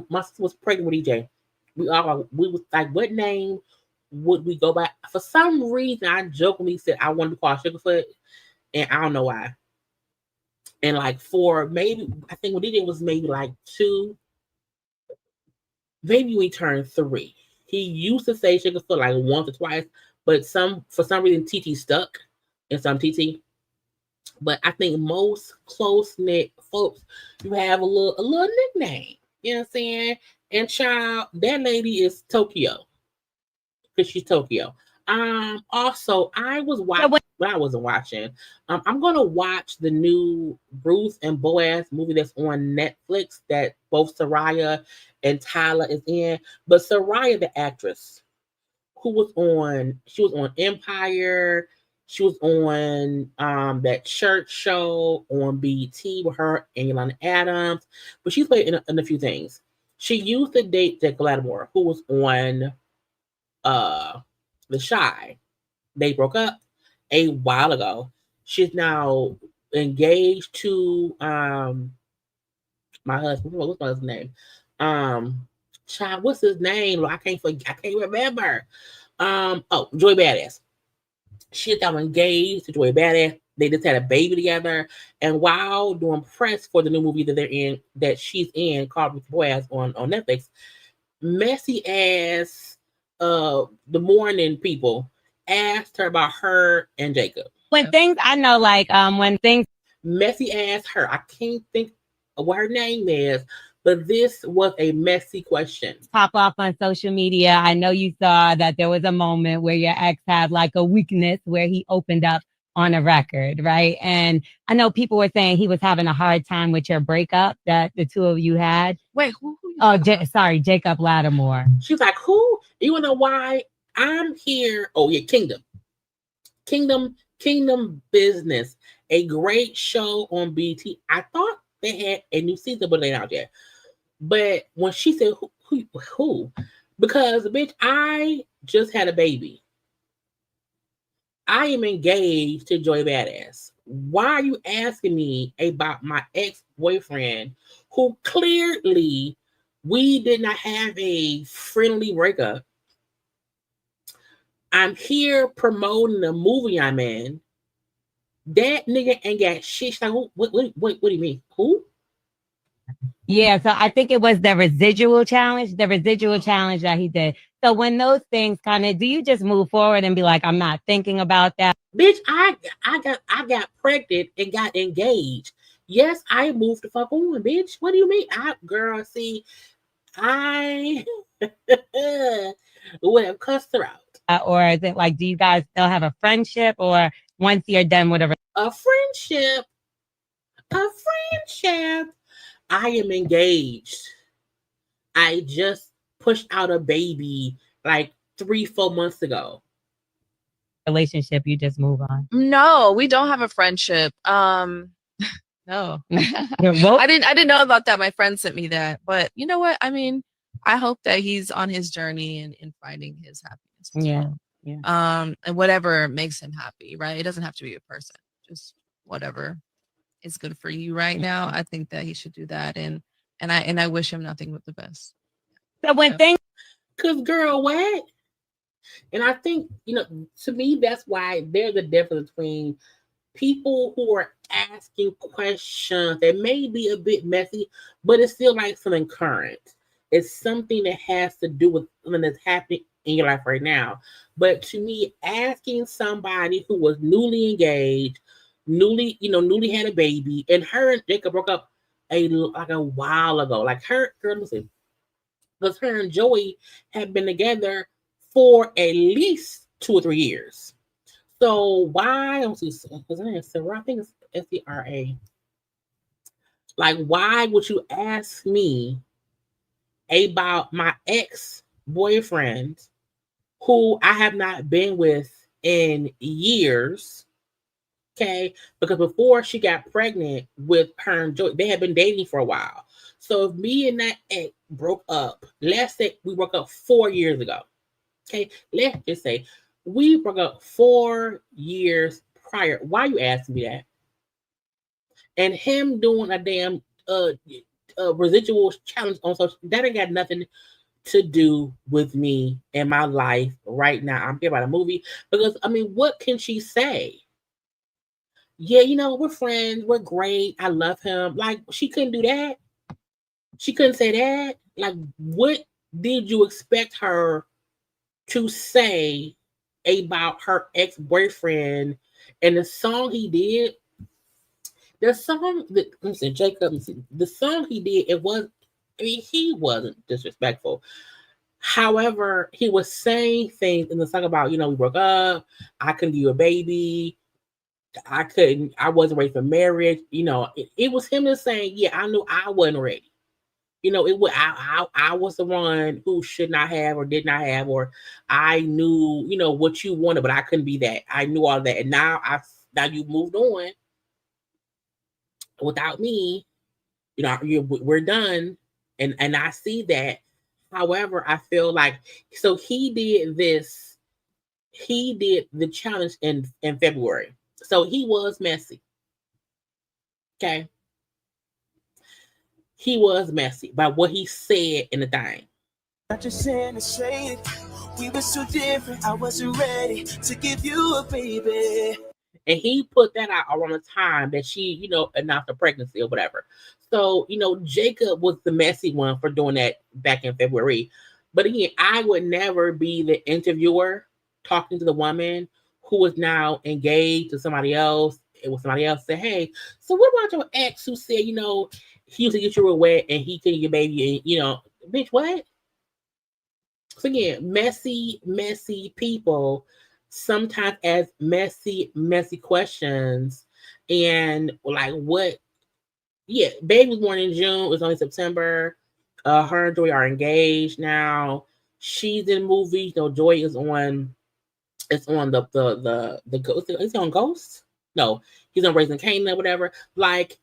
my sister was pregnant with DJ, we was like, what name would we go by? For some reason, I jokingly said I wanted to call Sugarfoot, and I don't know why. And like I think when DJ was maybe like 2, maybe we turned 3. He used to say Sugarfoot like once or twice, but for some reason TT stuck in some TT. But I think most close-knit folks, you have a little nickname. You know what I'm saying? And child, that lady is Tokyo. Because she's Tokyo. Also, I wasn't watching. I'm gonna watch the new Ruth and Boaz movie that's on Netflix that both Serayah and Tyler is in. But Serayah, the actress, she was on Empire. She was on that church show on BET with her and Yolanda Adams. But she's played in a few things. She used to date Jacob Latimore, who was on The Shy. They broke up a while ago. She's now engaged to my husband. What's my husband's name? Child, what's his name? I can't remember. Joy Badass. She's now engaged to Joy Badass. They just had a baby together. And while doing press for the new movie that she's in, called Boaz on Netflix, messy ass the morning people asked her about her and Jacob. When things Messy ass her. I can't think of what her name is, but this was a messy question. Pop off on social media. I know you saw that there was a moment where your ex had like a weakness where he opened up on a record, right? And I know people were saying he was having a hard time with your breakup that the two of you had. Wait, who? Oh, sorry, Jacob Latimore. She's like, who? You wanna know why I'm here? Oh yeah, Kingdom Business, a great show on BT. I thought they had a new season, but they not yet. But when she said who? Because bitch, I just had a baby. I am engaged to Joy Badass. Why are you asking me about my ex-boyfriend who clearly we did not have a friendly breakup? I'm here promoting the movie I'm in. That nigga ain't got shit. She's like, what do you mean? Who? Yeah, so I think it was the residual challenge that he did. So when those things do you just move forward and be like, I'm not thinking about that? Bitch, I got pregnant and got engaged. Yes, I moved the fuck on, bitch. What do you mean? I would have cussed her out. Or is it like, do you guys still have a friendship, or once you're done with a friendship? A friendship. I am engaged. I just pushed out a baby like 3-4 months ago. Relationship, you just move on. No, we don't have a friendship. No. Well, I didn't know about that. My friend sent me that. But you know what? I mean, I hope that he's on his journey and in finding his happiness. yeah. And whatever makes him happy, right? It doesn't have to be a person. Just whatever is good for you right now. I think that he should do that. And I wish him nothing but the best. So when things, Cause girl, what? And I think, to me, that's why there's a difference between people who are asking questions that may be a bit messy, but it's still like something current. It's something that has to do with something that's happening in your life right now. But to me, asking somebody who was newly engaged, newly had a baby, and her and Jacob broke up a while ago. Like her, girl, listen, because her and Joey have been together for at least 2 or 3 years. So why? Because her name is Serayah. I think it's Sera. Like, why would you ask me about my ex-boyfriend, who I have not been with in years? Okay, because before she got pregnant with her and Joey, they had been dating for a while. So if me and that ex broke up, let's say we broke up 4 years ago. Okay, let's just say we broke up 4 years prior. Why you asking me that? And him doing a damn residual challenge on social, that ain't got nothing to do with me and my life right now. I'm here about a movie because what can she say? Yeah, we're friends, we're great, I love him. Like, she couldn't do that. She couldn't say that. Like, what did you expect her to say about her ex-boyfriend and the song he did? The song that Jacob, the song he did, he wasn't disrespectful. However, he was saying things in the song about, we broke up, I couldn't give you a baby, I wasn't ready for marriage. It was him just saying, yeah, I knew I wasn't ready. I was the one who should not have or did not have, or I knew, what you wanted, but I couldn't be that. I knew all that. And now you moved on without me, we're done. And I see that. However, I feel like, so he did the challenge in February. So he was messy. Okay. He was messy by what he said in the thing. Not just saying to say it. We were so different. I wasn't ready to give you a baby. And he put that out around the time that she, announced a pregnancy or whatever. So, Jacob was the messy one for doing that back in February. But again, I would never be the interviewer talking to the woman who is now engaged to somebody else. It was somebody else said, hey, so what about your ex who said, he used to get you wet and he couldn't get baby and, bitch, what? So again, messy people sometimes ask messy questions. And like, what? Yeah, baby was born in June. It's only September. Her and Joy are engaged now. She's in movies. Joy is on. It's on the Ghost. Is he on Ghost? No, he's on Raising Kanan or whatever. Like,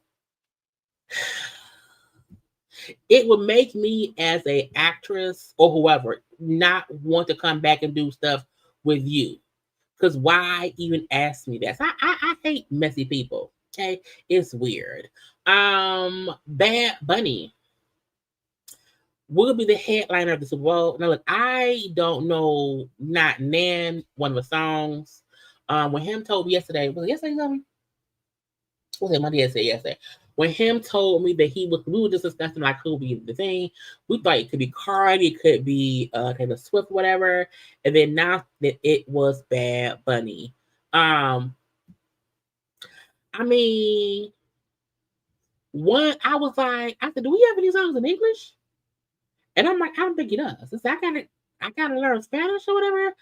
it would make me as a actress or whoever not want to come back and do stuff with you. Because why even ask me that? So I hate messy people. Okay, it's weird. Bad Bunny will be the headliner of the Super Bowl. Now, look, I don't know not one of the songs. When him told me yesterday, was it yesterday? Was it Monday? Yesterday. When him told me that we were just discussing like who would be the thing. We thought it could be Cardi, it could be Taylor Swift, whatever. And then now that it was Bad Bunny. I said, do we have any songs in English? And I'm like, I don't think he does. I gotta learn Spanish or whatever.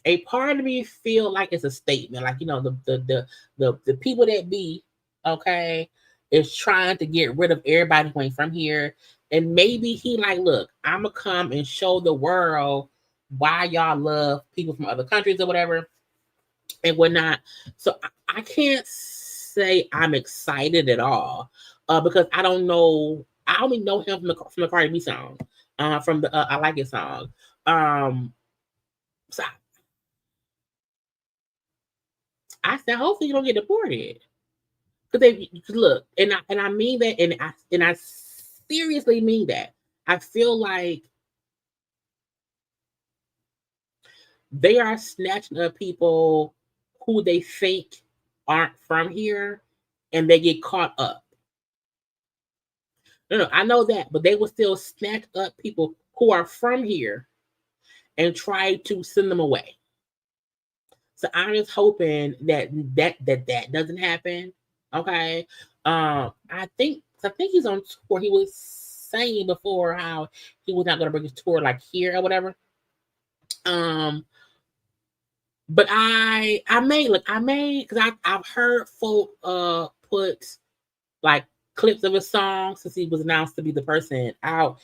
A part of me feel like it's a statement, like the people that be okay, is trying to get rid of everybody who ain't from here. And maybe he like, look, I'm gonna come and show the world why y'all love people from other countries or whatever and whatnot. So I can't say I'm excited at all because I don't know. I only know him from the Cardi B song, from the I Like It song. So I said, hopefully you don't get deported. Because look, and I mean that, and I seriously mean that. I feel like they are snatching up people who they think aren't from here, and they get caught up. No, I know that, but they will still snatch up people who are from here and try to send them away. So I'm just hoping that doesn't happen. Okay. I think he's on tour. He was saying before how he was not gonna bring his tour like here or whatever. But I may because I've heard folk put like clips of his song since he was announced to be the person out.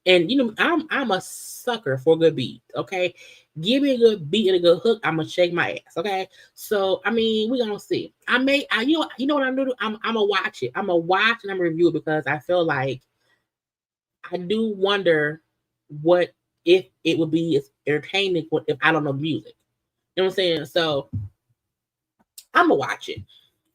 And you know, I'm a sucker for a good beat. Okay, give me a good beat and a good hook. I'm gonna shake my ass. Okay, so I mean, we gonna see. You know what I'm gonna do? I'm gonna watch it. I'm gonna watch and I'm gonna review it because I feel like I do wonder what if it would be as entertaining if I don't know music. You know what I'm saying? So I'm gonna watch it.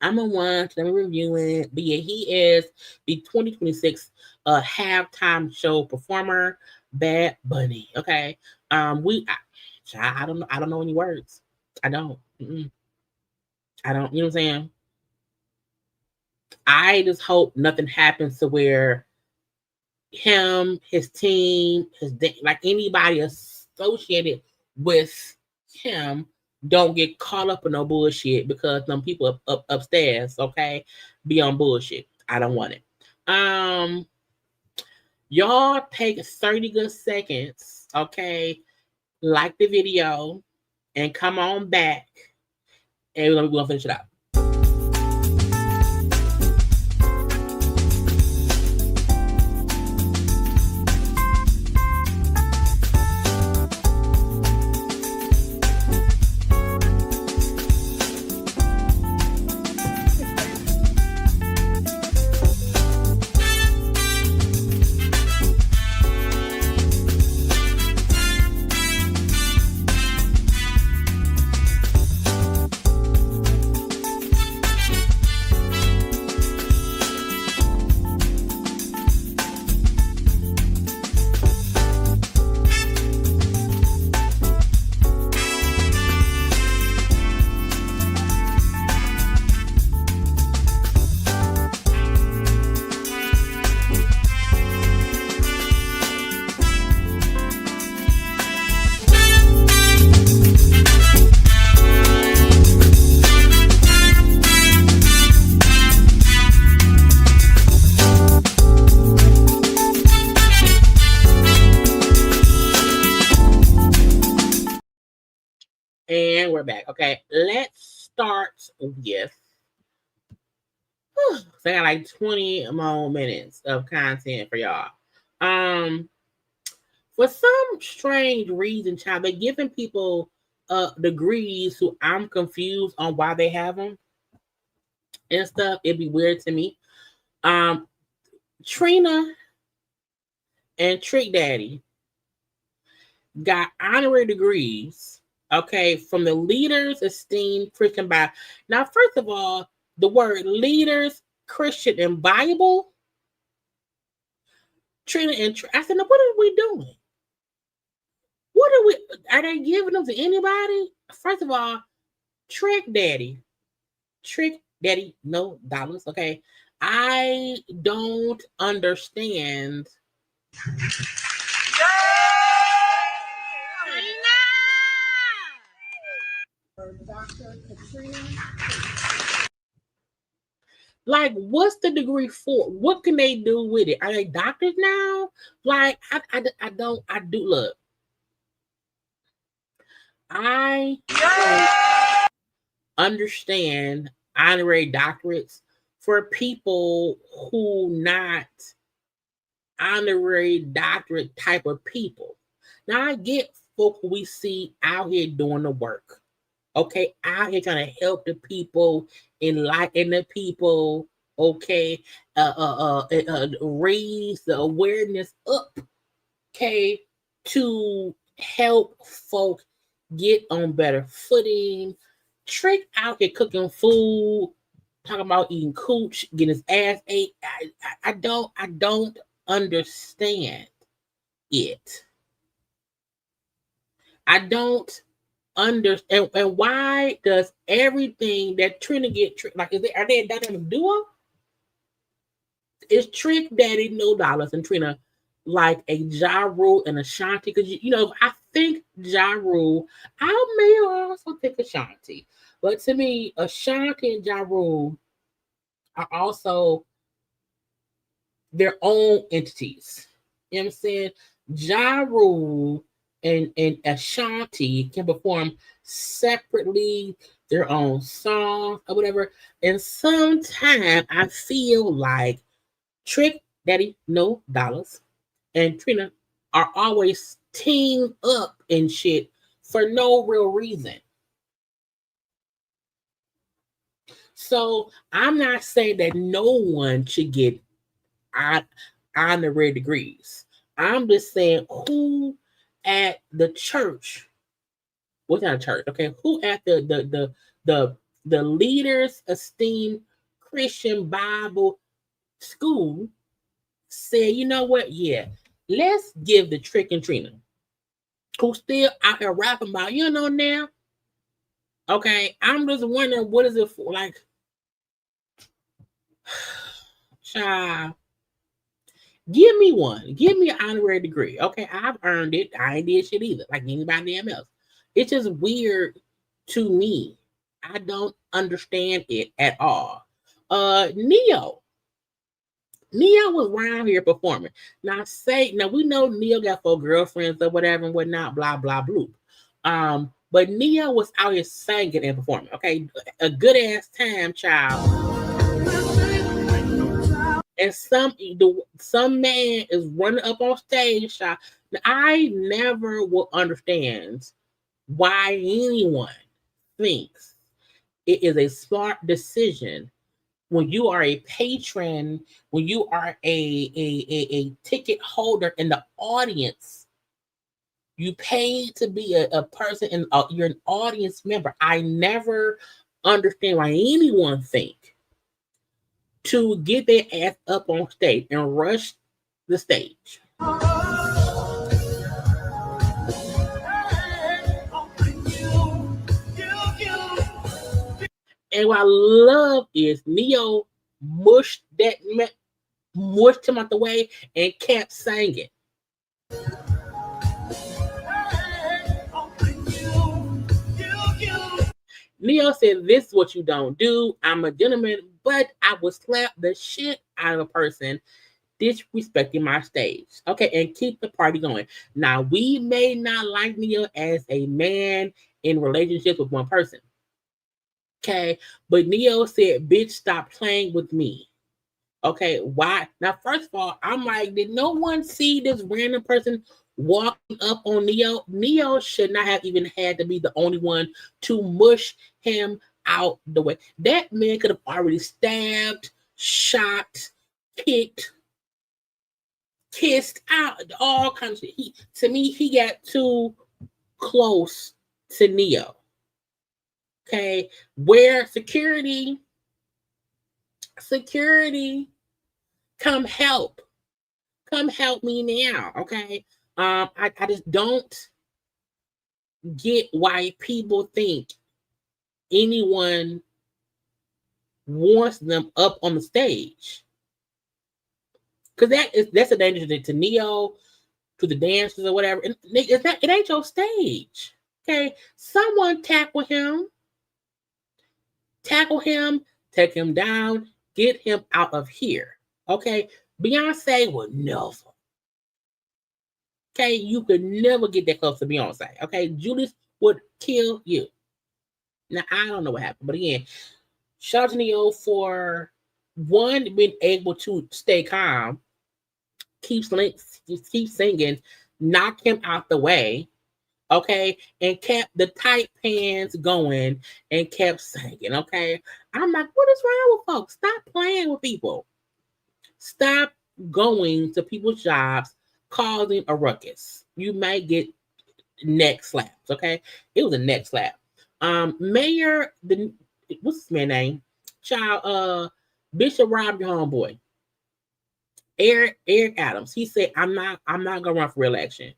I'm gonna watch. Let me review it. But yeah, he is the 2026 halftime show performer, Bad Bunny. Okay. I don't know. I don't know any words. I don't. I don't. You know what I'm saying? I just hope nothing happens to where him, his team, like anybody associated with him don't get caught up in no bullshit because some people upstairs, okay, be on bullshit. I don't want it. Y'all take 30 good seconds, okay, like the video and come on back and we're gonna finish it up. And we're back. Okay, let's start with. So I got like 20 more minutes of content for y'all. For some strange reason, child, they're giving people degrees who I'm confused on why they have them and stuff. It'd be weird to me. Trina and Trick Daddy got honorary degrees. Okay, from the Leaders Esteemed Christian Bible. Now, first of all, the word Leaders, Christian, and Bible. Trina and I said, now what are we doing? Are they giving them to anybody? First of all, Trick Daddy, no dollars, okay? I don't understand. Dr. Katrina. Like, what's the degree for? What can they do with it? Are they doctors now? Like, I don't look. I don't understand honorary doctorates for people who not honorary doctorate type of people. Now I get folk who we see out here doing the work. Okay, out here trying to help the people, enlighten the people, okay, raise the awareness up, okay, to help folk get on better footing. Trick out here cooking food, talking about eating cooch, getting his ass ate. I don't understand it. I don't understand. And why does everything that Trina get like? Are they a dynamic duo? Is Trick Daddy No Dollars and Trina like a Ja Rule and Ashanti? Because you know, I think Ja Rule, I may also think Ashanti, but to me, Ashanti and Ja Rule are also their own entities. You know what I'm saying? Ja Rule and Ashanti can perform separately their own songs or whatever. And sometimes I feel like Trick Daddy No Dollars and Trina are always teamed up and shit for no real reason. So I'm not saying that no one should get honorary degrees. I'm just saying who at the church, what's not a church, okay? Who at the leaders esteemed Christian Bible school said, you know what? Yeah, let's give the Trick and Trina, who still out here rapping about, you know, now. Okay, I'm just wondering what is it for? Like, child, give me one. Give me an honorary degree. Okay, I've earned it. I ain't did shit either, like anybody else. It's just weird to me. I don't understand it at all. Neo was around here performing. Now we know Neo got 4 girlfriends or whatever and whatnot, blah blah blah. But Neo was out here singing and performing. Okay, a good ass time, child. And some man is running up on stage, child. Now, I never will understand why anyone thinks it is a smart decision when you are a patron, when you are a ticket holder in the audience. You pay to be a person and you're an audience member. I never understand why anyone think to get their ass up on stage and rush the stage. And what I love is Neo mushed him out the way and kept singing. Neo said, "This is what you don't do. I'm a gentleman, but I will slap the shit out of a person disrespecting my stage." Okay, and keep the party going. Now, we may not like Neo as a man in relationships with one person. Okay, but Neo said, "Bitch, stop playing with me." Okay, why? Now, first of all, I'm like, did no one see this random person walking up on Neo? Neo should not have even had to be the only one to mush him out the way. That man could have already stabbed, shot, kicked, kissed out, all kinds of shit. To me, he got too close to Neo. Okay, where security, come help me now. Okay, I just don't get why people think anyone wants them up on the stage, because that's a danger to Neo, to the dancers or whatever. And it ain't your stage. Okay, someone tackle him, take him down, get him out of here. Okay, Beyonce would never. Okay, you could never get that close to Beyonce. Okay, Julius would kill you. Now, I don't know what happened, but again, shout out to Neo for one, being able to stay calm, keep singing, knock him out the way, okay, and kept the tight pants going and kept singing, okay? I'm like, what is wrong with folks? Stop playing with people. Stop going to people's jobs causing a ruckus. You might get neck slaps, okay? It was a neck slap. Mayor, what's his man's name? Child, Bishop robbed your homeboy. Eric Adams. He said, I'm not gonna run for re-election.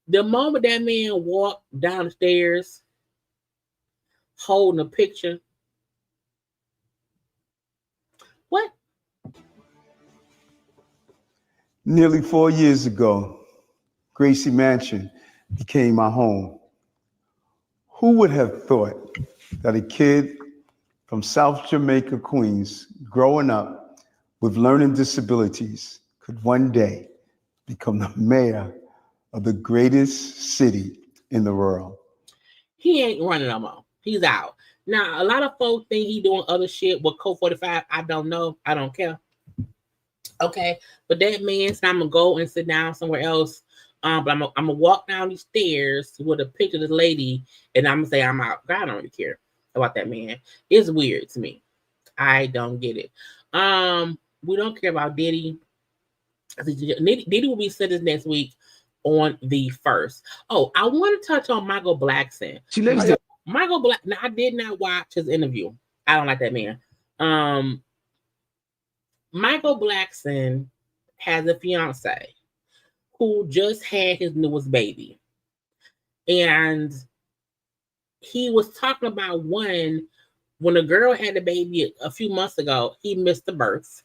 The moment that man walked down the stairs holding a picture, what? Nearly 4 years ago, Gracie Mansion became my home. Who would have thought that a kid from South Jamaica, Queens, growing up with learning disabilities could one day become the mayor of the greatest city in the world? He ain't running no more. He's out. Now, a lot of folks think he doing other shit with Code 45. I don't know. I don't care. Okay. But that means I'm going to go and sit down somewhere else. But I'm gonna walk down these stairs with a picture of this lady, and I'm gonna say I'm out. God, I don't really care about that man. It's weird to me. I don't get it. We don't care about Diddy. Diddy will be sentenced next week on the 1st. Oh, I want to touch on Michael Blackson. She lives there. Michael Black. Now, I did not watch his interview. I don't like that man. Michael Blackson has a fiance who just had his newest baby. And he was talking about when a girl had a baby a few months ago, he missed the birth.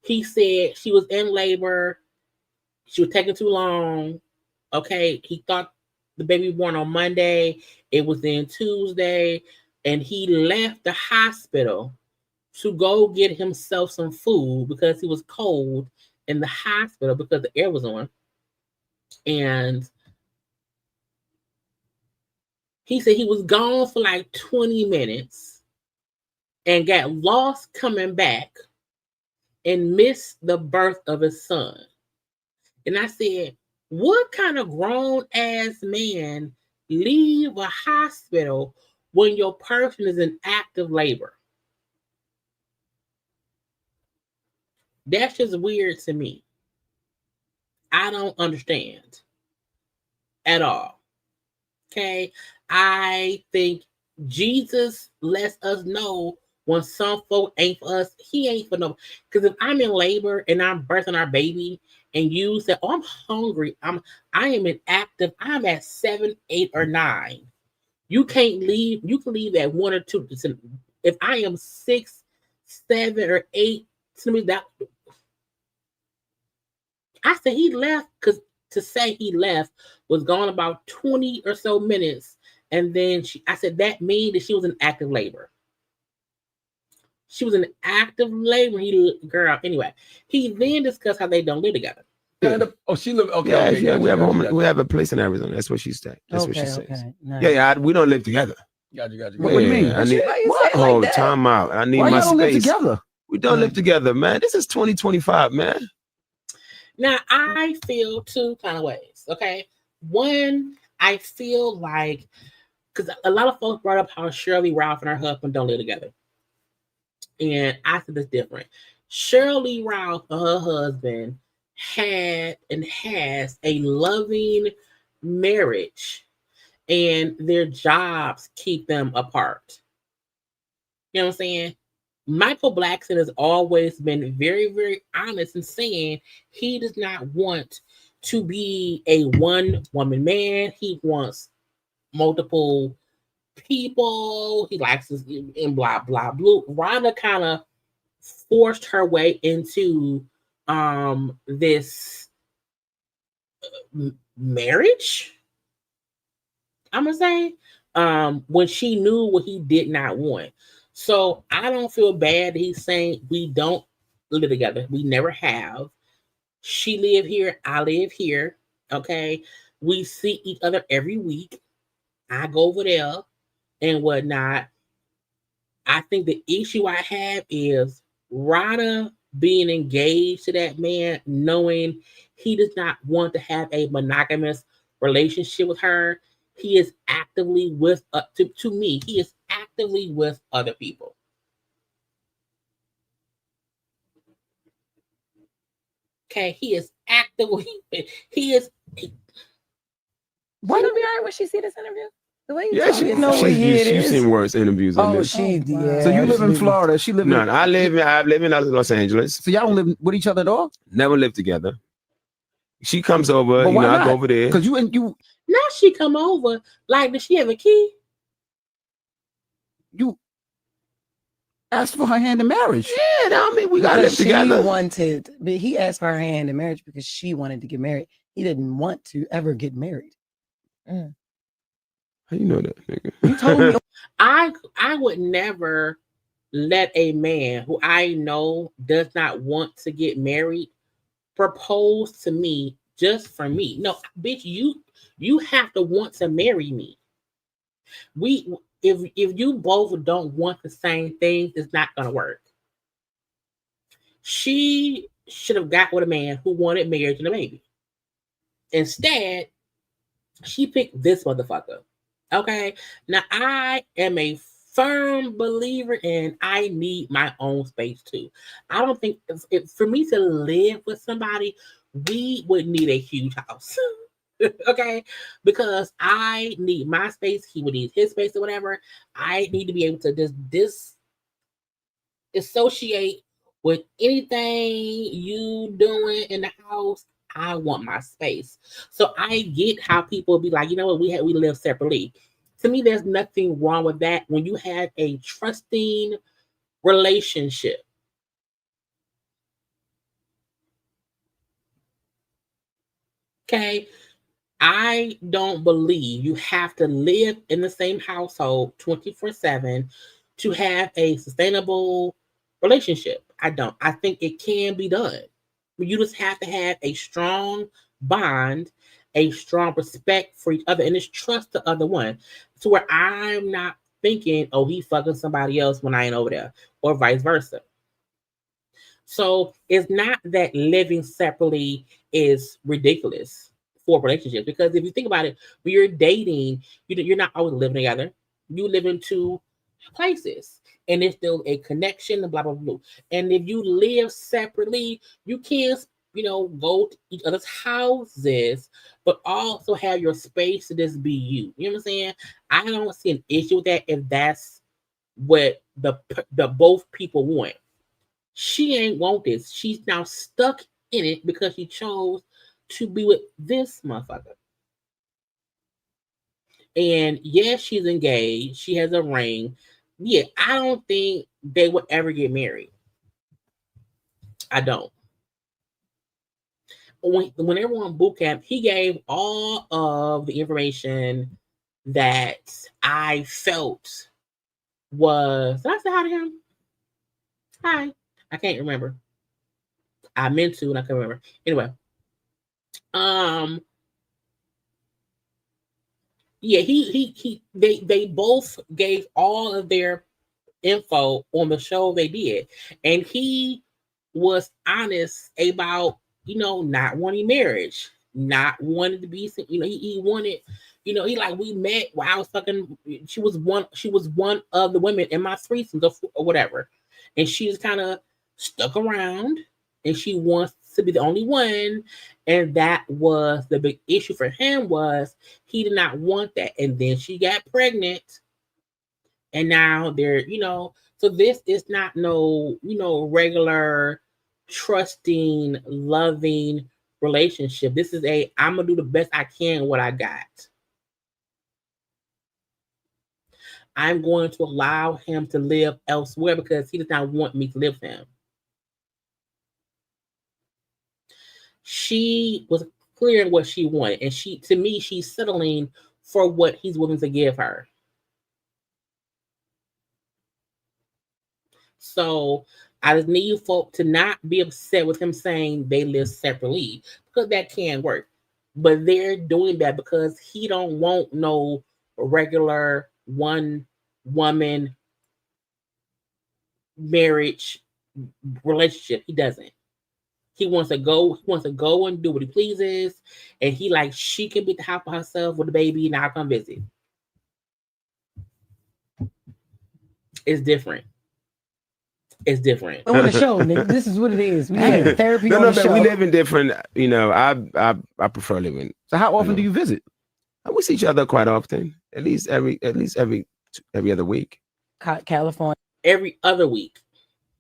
He said she was in labor. She was taking too long. Okay. He thought the baby was born on Monday. It was then Tuesday. And he left the hospital to go get himself some food because he was cold in the hospital because the air was on. And he said he was gone for like 20 minutes and got lost coming back and missed the birth of his son. And I said, what kind of grown ass man leave a hospital when your person is in active labor? That's just weird to me. I don't understand at all. Okay. I think Jesus lets us know when some folk ain't for us, he ain't for no. Because if I'm in labor and I'm birthing our baby and you say, oh, I'm hungry, I am in active, I'm at 7, 8, or 9. You can't leave, you can leave at 1 or 2. If I am 6, 7, or 8, that I said he left because to say he left was gone about 20 or so minutes. And then I said that means that she was in active labor. She was in active labor. Anyway, he then discussed how they don't live together. Oh, she live. Okay, yeah. We have a place in Arizona. That's what she said. That's what she says. Nice. Yeah, we don't live together. Got you. What do you mean? I need time out. I need my space. Live together? We don't live together, man. This is 2025, man. Now, I feel two kind of ways, okay? One, I feel like, because a lot of folks brought up how Shirley Ralph and her husband don't live together. And I think it's different. Shirley Ralph and her husband had and has a loving marriage, and their jobs keep them apart. You know what I'm saying? Michael Blackson has always been very, very honest in saying he does not want to be a one-woman man. He wants multiple people. He likes this and blah, blah, blah. Rhonda kind of forced her way into this marriage, I'm going to say, when she knew what he did not want. So I don't feel bad that he's saying we don't live together. We never have. She live here. I live here. Okay. We see each other every week. I go over there and whatnot. I think the issue I have is Rada being engaged to that man, knowing he does not want to have a monogamous relationship with her. He is actively with, to me, he is actively with other people. Okay, he is actively, he is. Why don't be all right when she see this interview? The way you Yeah, talking. she, No way she's seen worse interviews than this. yeah. So you live in Florida. She live No, in. I live in Los Angeles. So y'all don't live with each other at all? Never lived together. She comes over, But why I not? go over there. Because you Now she come over. Like, does she have a key? You asked for her hand in marriage. Yeah, I mean, we gotta live Because together. She wanted, but he asked for her hand in marriage because she wanted to get married. He didn't want to ever get married. How you know that, nigga? You told me. I would never let a man who I know does not want to get married propose to me just for me. No, bitch, you have to want to marry me. If you both don't want the same things, it's not gonna work. She should have got with a man who wanted marriage and a baby. Instead, she picked this motherfucker. Okay. Now I am a firm believer in I need my own space too. I don't think for me to live with somebody, we would need a huge house. Okay, because I need my space, he would need his space or whatever. I need to be able to just disassociate with anything you doing in the house. I want my space. So I get how people be like, you know what, we live separately. To me, there's nothing wrong with that when you have a trusting relationship. Okay. I don't believe you have to live in the same household 24/7 to have a sustainable relationship. I don't. I think it can be done. You just have to have a strong bond, a strong respect for each other, and just trust the other one. To where I'm not thinking, oh, he fucking somebody else when I ain't over there, or vice versa. So it's not that living separately is ridiculous for relationships, because if you think about it, when you're dating, you're not always living together. You live in two places, and there's still a connection, and blah blah blah. And if you live separately, you can go to each other's houses, but also have your space to just be you. You know what I'm saying? I don't see an issue with that if that's what the both people want. She ain't want this. She's now stuck in it because she chose to be with this motherfucker. And yes, she's engaged. She has a ring. Yeah, I don't think they would ever get married. I don't. When they were on boot camp, he gave all of the information that I felt was. Did I say hi to him? Hi. I can't remember. I meant to, and I can't remember. Anyway, yeah, they both gave all of their info on the show they did, and he was honest about not wanting marriage, not wanting to be, he wanted, he like, we met while I was fucking, she was one of the women in my threesome or whatever, and she was kind of stuck around, and she wants to be the only one. And that was the big issue for him, was he did not want that. And then she got pregnant, and now they're, so this is not no, regular trusting, loving relationship. This is I'm gonna do the best I can what I got. I'm going to allow him to live elsewhere because he does not want me to live with him. She was clear in what she wanted, and to me, she's settling for what he's willing to give her. So I just need you folk to not be upset with him saying they live separately, because that can work. But they're doing that because he don't want no regular one woman marriage relationship. He doesn't. He wants to go and do what he pleases, and he like she can be at the house by herself with the baby, and I'll come visit. It's different. It's different. On the show, nigga. This is what it is. We need therapy No, on the show. we live in different. You know, I prefer living. So how often do you visit? We see each other quite often. At least every other week. California. Every other week.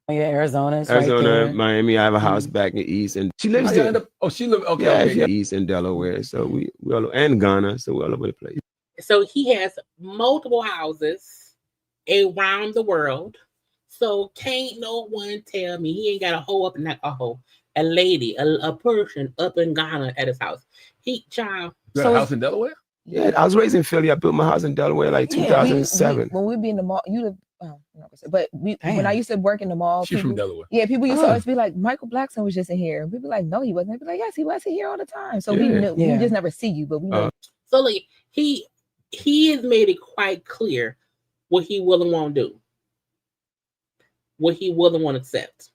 Arizona, right Miami. I have a house back in East, and she lives there. She lives. Okay. East and Delaware. So we all and Ghana. So we're all over the place. So he has multiple houses around the world. So can't no one tell me he ain't got a hoe up in that a lady, a person up in Ghana at his house. He child. You got a house in Delaware? Yeah, I was raised in Philly. I built my house in Delaware like 2007. When we be in the mall, you live. But when I used to work in the mall, she's from Delaware. Yeah, people used to always be like, Michael Blackson was just in here. And people be like, no, he wasn't. They'd be like, yes, he was here all the time. So we knew. We just never see you, but we know. So like he has made it quite clear what he will and won't do. What he will and won't accept.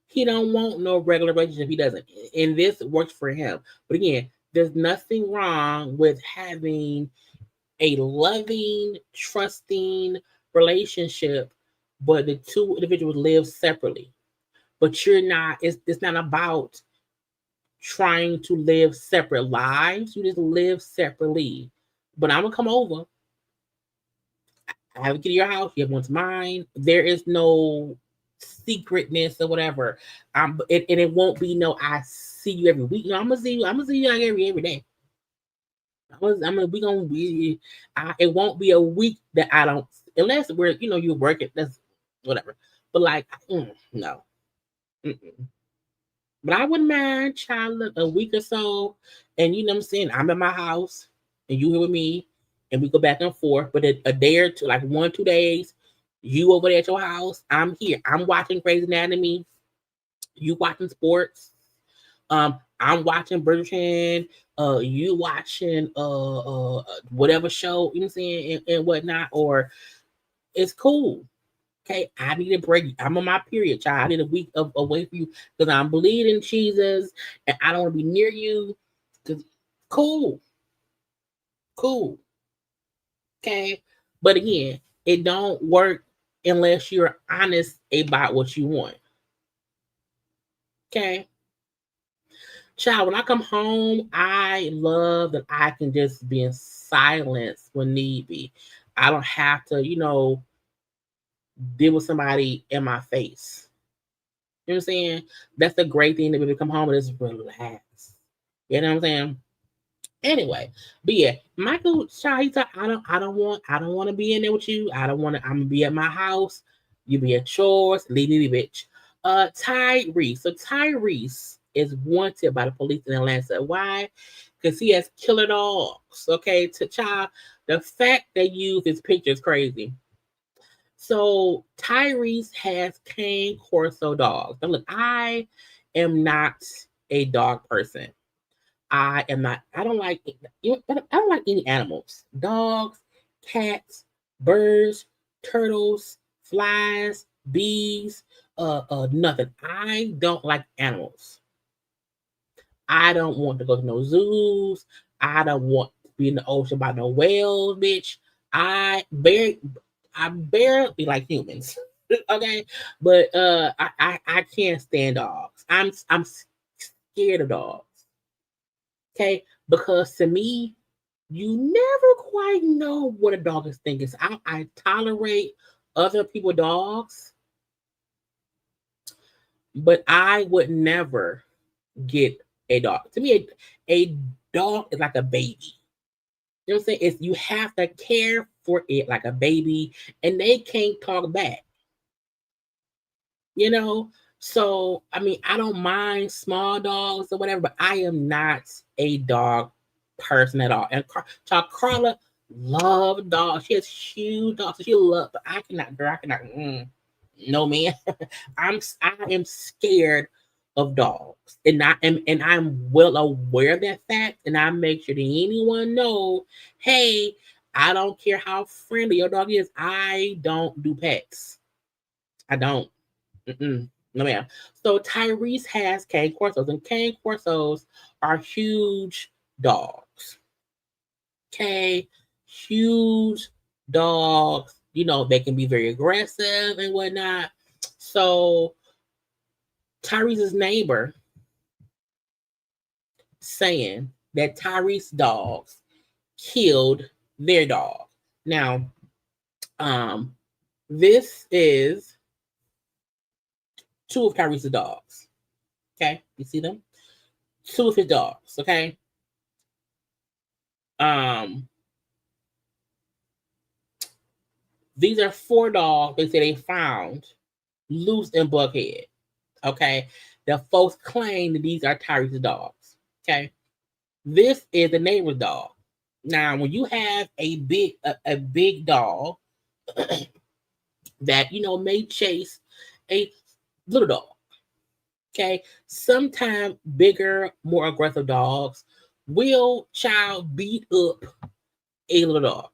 He don't want no regular relationship. He doesn't. And this works for him. But again, there's nothing wrong with having a loving, trusting relationship, but the two individuals live separately. But you're not, it's not about trying to live separate lives. You just live separately. But I'm gonna come over. I have to get to your house. You have one to mine. There is no secretness or whatever. And it won't be no. I see you every week. No, I'm gonna see you. I'm gonna see you like every day. We gonna be. It won't be a week that I don't, unless we're you're working. That's whatever. But like no. Mm-mm. But I wouldn't mind child a week or so, and you know what I'm saying. I'm at my house, and you here with me. And we go back and forth, but a day or two, like 1-2 days, you over there at your house, I'm here. I'm watching Grey's Anatomy. You watching sports. I'm watching Bridgerton. You watching whatever show, you know what I'm saying, and whatnot. Or it's cool. Okay, I need a break. I'm on my period, child. I need a week away from you because I'm bleeding cheeses and I don't want to be near you. Because cool. Okay, but again, it don't work unless you're honest about what you want. Okay, child, when I come home, I love that I can just be in silence when need be. I don't have to, deal with somebody in my face. You know what I'm saying? That's the great thing that when we come home and just relax. You know what I'm saying? Anyway, but yeah, Michael Shaw, he said, I don't want to be in there with you. I'm gonna be at my house. You be at yours. Leave me, bitch. Tyrese. So Tyrese is wanted by the police in Atlanta. Why? Because he has killer dogs. Okay, child. The fact they use his picture is crazy. So Tyrese has cane corso dogs. Now look, I am not a dog person. I don't like any animals. Dogs, cats, birds, turtles, flies, bees, nothing. I don't like animals. I don't want to go to no zoos. I don't want to be in the ocean by no whales, bitch. I barely like humans. Okay. But I can't stand dogs. I'm scared of dogs. Okay, because to me, you never quite know what a dog is thinking. So I tolerate other people's dogs, but I would never get a dog. To me, a dog is like a baby. You know what I'm saying? You have to care for it like a baby, and they can't talk back. So, I mean, I don't mind small dogs or whatever, but I am not a dog person at all. And Karla loves dogs. She has huge dogs. So she loves, but I cannot. No, man. I am scared of dogs. And I'm well aware of that fact. And I make sure that anyone know, hey, I don't care how friendly your dog is. I don't do pets. I don't. No, ma'am. So Tyrese has cane corsos, and cane corsos are huge dogs. Okay, huge dogs. You know, they can be very aggressive and whatnot. So Tyrese's neighbor saying that Tyrese dogs killed their dog. Now, this is two of Tyrese's dogs. Okay, you see them? Two of his dogs. Okay. These are 4 dogs they say they found loose in Buckhead. Okay, the folks claim that these are Tyrese's dogs. Okay, this is the neighbor's dog. Now, when you have a big dog that may chase a little dog, okay, sometimes bigger, more aggressive dogs will beat up a little dog.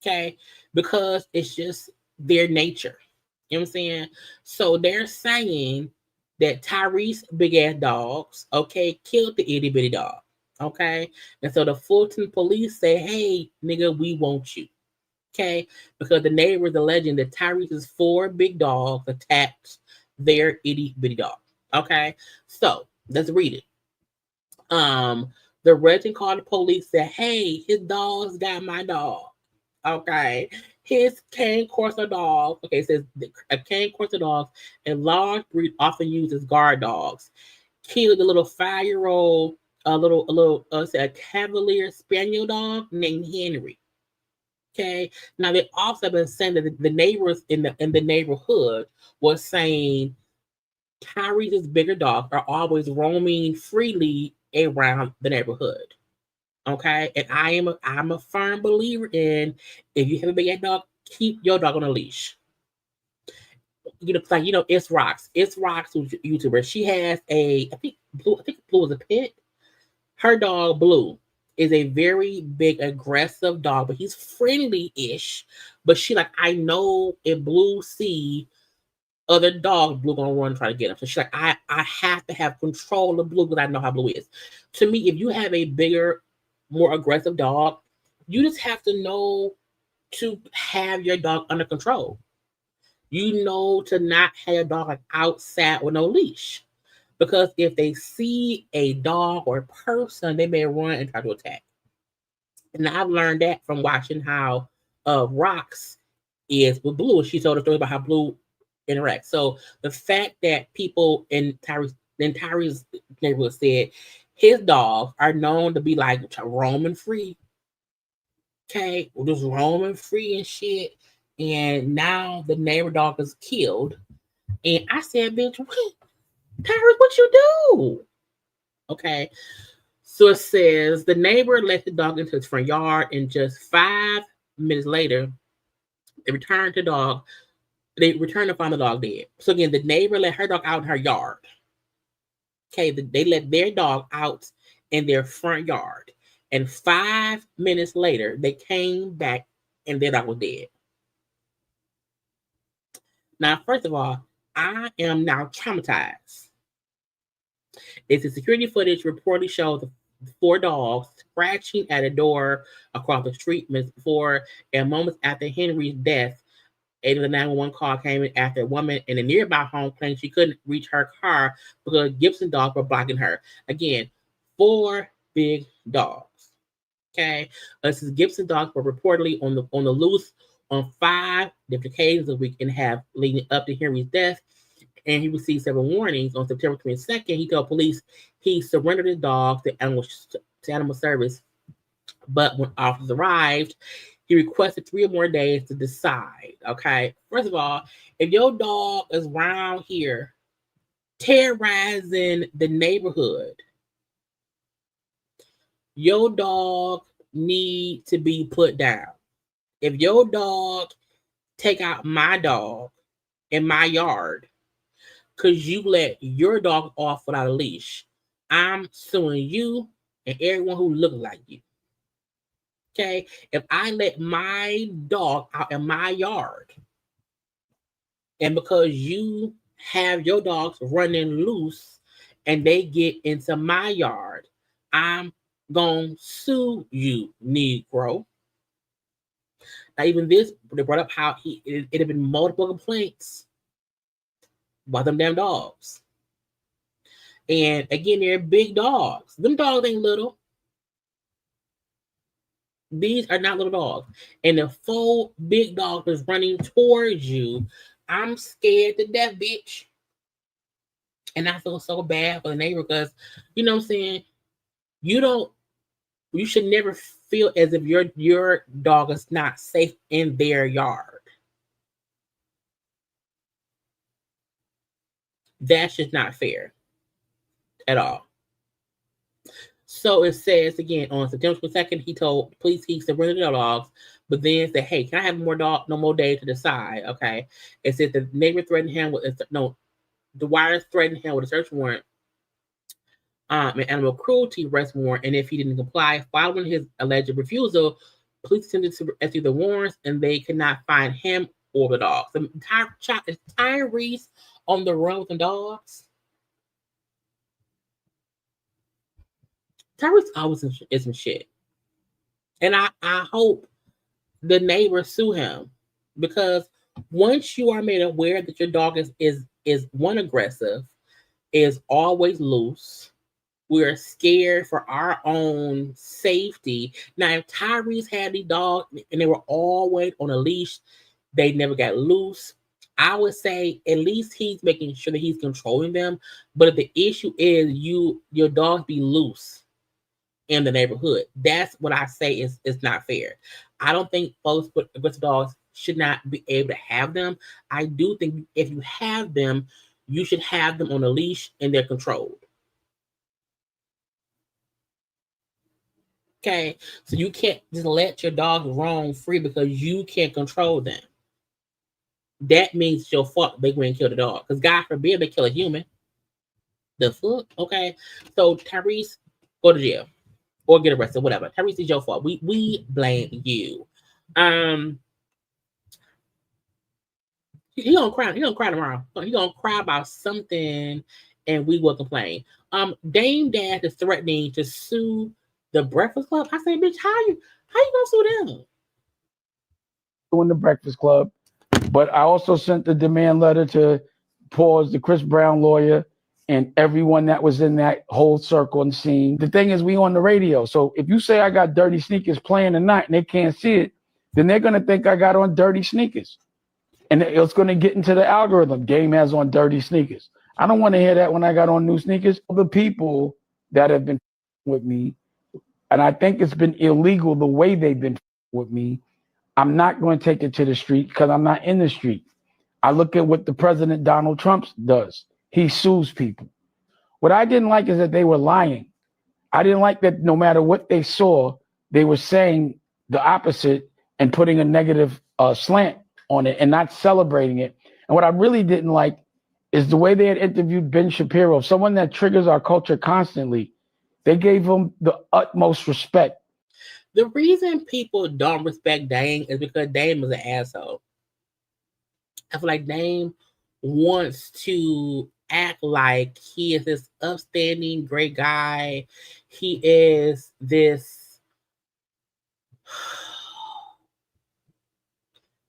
Okay, because it's just their nature. You know what I'm saying? So they're saying that Tyrese big ass dogs, okay, killed the itty bitty dog. Okay. And so the Fulton police say, hey, nigga, we want you. Okay. Because the neighbors alleging that Tyrese's 4 big dogs attacked their itty bitty dog. Okay. So let's read it. The resident called the police, said, hey, his dogs got my dog. Okay. His cane corso dog, okay, it says a cane corso dog, a large breed often used as guard dogs, killed a little 5-year-old, a Cavalier Spaniel dog named Henry. Okay. Now they also been saying that the neighbors in the neighborhood was saying Tyrese's bigger dogs are always roaming freely around the neighborhood. Okay, and I'm a firm believer in if you have a big dog, keep your dog on a leash. It's Rocks. It's Rocks, who's a YouTuber. She has I think Blue is a pit. Her dog Blue is a very big aggressive dog, but he's friendly-ish. But she I know if Blue see other dogs, Blue gonna run and try to get him. So she's I have to have control of Blue because I know how Blue is. To me, if you have a bigger, more aggressive dog, you just have to know to have your dog under control. You know to not have your dog outside with no leash. Because if they see a dog or a person, they may run and try to attack. And I've learned that from watching how Rocks is with Blue. She told a story about how Blue interacts. So the fact that people in Tyrese's neighborhood said his dogs are known to be roaming free. Okay, just roaming free and shit. And now the neighbor dog is killed. And I said, bitch, wait, Tyrese, what you do? Okay. So it says the neighbor let the dog into his front yard, and just 5 minutes later, they returned to find the dog dead. So again, the neighbor let her dog out in her yard. Okay, they let their dog out in their front yard. And 5 minutes later, they came back and their dog was dead. Now, first of all, I am now traumatized. It's a security footage reportedly shows the 4 dogs scratching at a door across the street minutes before and moments after Henry's death. A 911 call came in after a woman in a nearby home claimed she couldn't reach her car because Gibson dogs were blocking her. Again, 4 big dogs. Okay, this is Gibson dogs were reportedly on the loose on 5 different occasions a week and have leading up to Henry's death. And he received several warnings. On September 22nd, he told police he surrendered his dog to animal service. But when officers arrived, he requested 3 or more days to decide. Okay. First of all, if your dog is around here terrorizing the neighborhood, your dog need to be put down. If your dog take out my dog in my yard because you let your dog off without a leash, I'm suing you and everyone who looks like you. Okay, if I let my dog out in my yard And because you have your dogs running loose and they get into my yard, I'm going to sue you, Negro. Now, even this, they brought up how it had been multiple complaints about them damn dogs. And again, they're big dogs. Them dogs ain't little. These are not little dogs. And the 4 big dogs is running towards you. I'm scared to death, bitch. And I feel so bad for the neighbor because, you know what I'm saying? You should never feel as if your dog is not safe in their yard. That's just not fair at all. So it says again on September 22nd, he told police he surrendered the dogs, but then said, "Hey, can I have no more day to decide?" Okay. It said the neighbor threatened him the wires threatened him with a search warrant, an animal cruelty arrest warrant, and if he didn't comply following his alleged refusal, police attempted to rescue the warrants, and they could not find him or the dogs. The entire is Tyrese on the run with the dogs. Tyrese always is some shit. And I hope the neighbors sue him because once you are made aware that your dog is one aggressive, is always loose, we're scared for our own safety. Now, if Tyrese had these dogs and they were always on a leash, they never got loose, I would say at least he's making sure that he's controlling them. But if the issue is your dogs be loose in the neighborhood, that's what I say is not fair. I don't think folks with aggressive dogs should not be able to have them. I do think if you have them, you should have them on a leash and they're controlled. Okay, so you can't just let your dog roam free because you can't control them. That means it's your fault they went and kill the dog. Because God forbid they kill a human. The fuck? Okay. So Tyrese, go to jail. Or get arrested, whatever. Tyrese, is your fault. We blame you. He gonna cry. He gonna cry tomorrow. He gonna cry about something, and we will complain. Dame Dash is threatening to sue the Breakfast Club. I say, bitch, how you gonna sue them? Doing the Breakfast Club, but I also sent the demand letter to pause the Chris Brown lawyer and everyone that was in that whole circle and scene. The thing is, we on the radio, so if you say I got dirty sneakers playing tonight and they can't see it, then they're gonna think I got on dirty sneakers, and it's gonna get into the algorithm. Game has on dirty sneakers. I don't want to hear that when I got on new sneakers. The people that have been with me, and I think it's been illegal the way they've been with me. I'm not going to take it to the street because I'm not in the street. I look at what the President Donald Trump does. He sues people. What I didn't like is that they were lying. I didn't like that no matter what they saw, they were saying the opposite and putting a negative slant on it and not celebrating it. And what I really didn't like is the way they had interviewed Ben Shapiro, someone that triggers our culture constantly. They gave him the utmost respect. The reason people don't respect Dame is because Dame is an asshole. I feel like Dame wants to act like he is this upstanding, great guy. He is this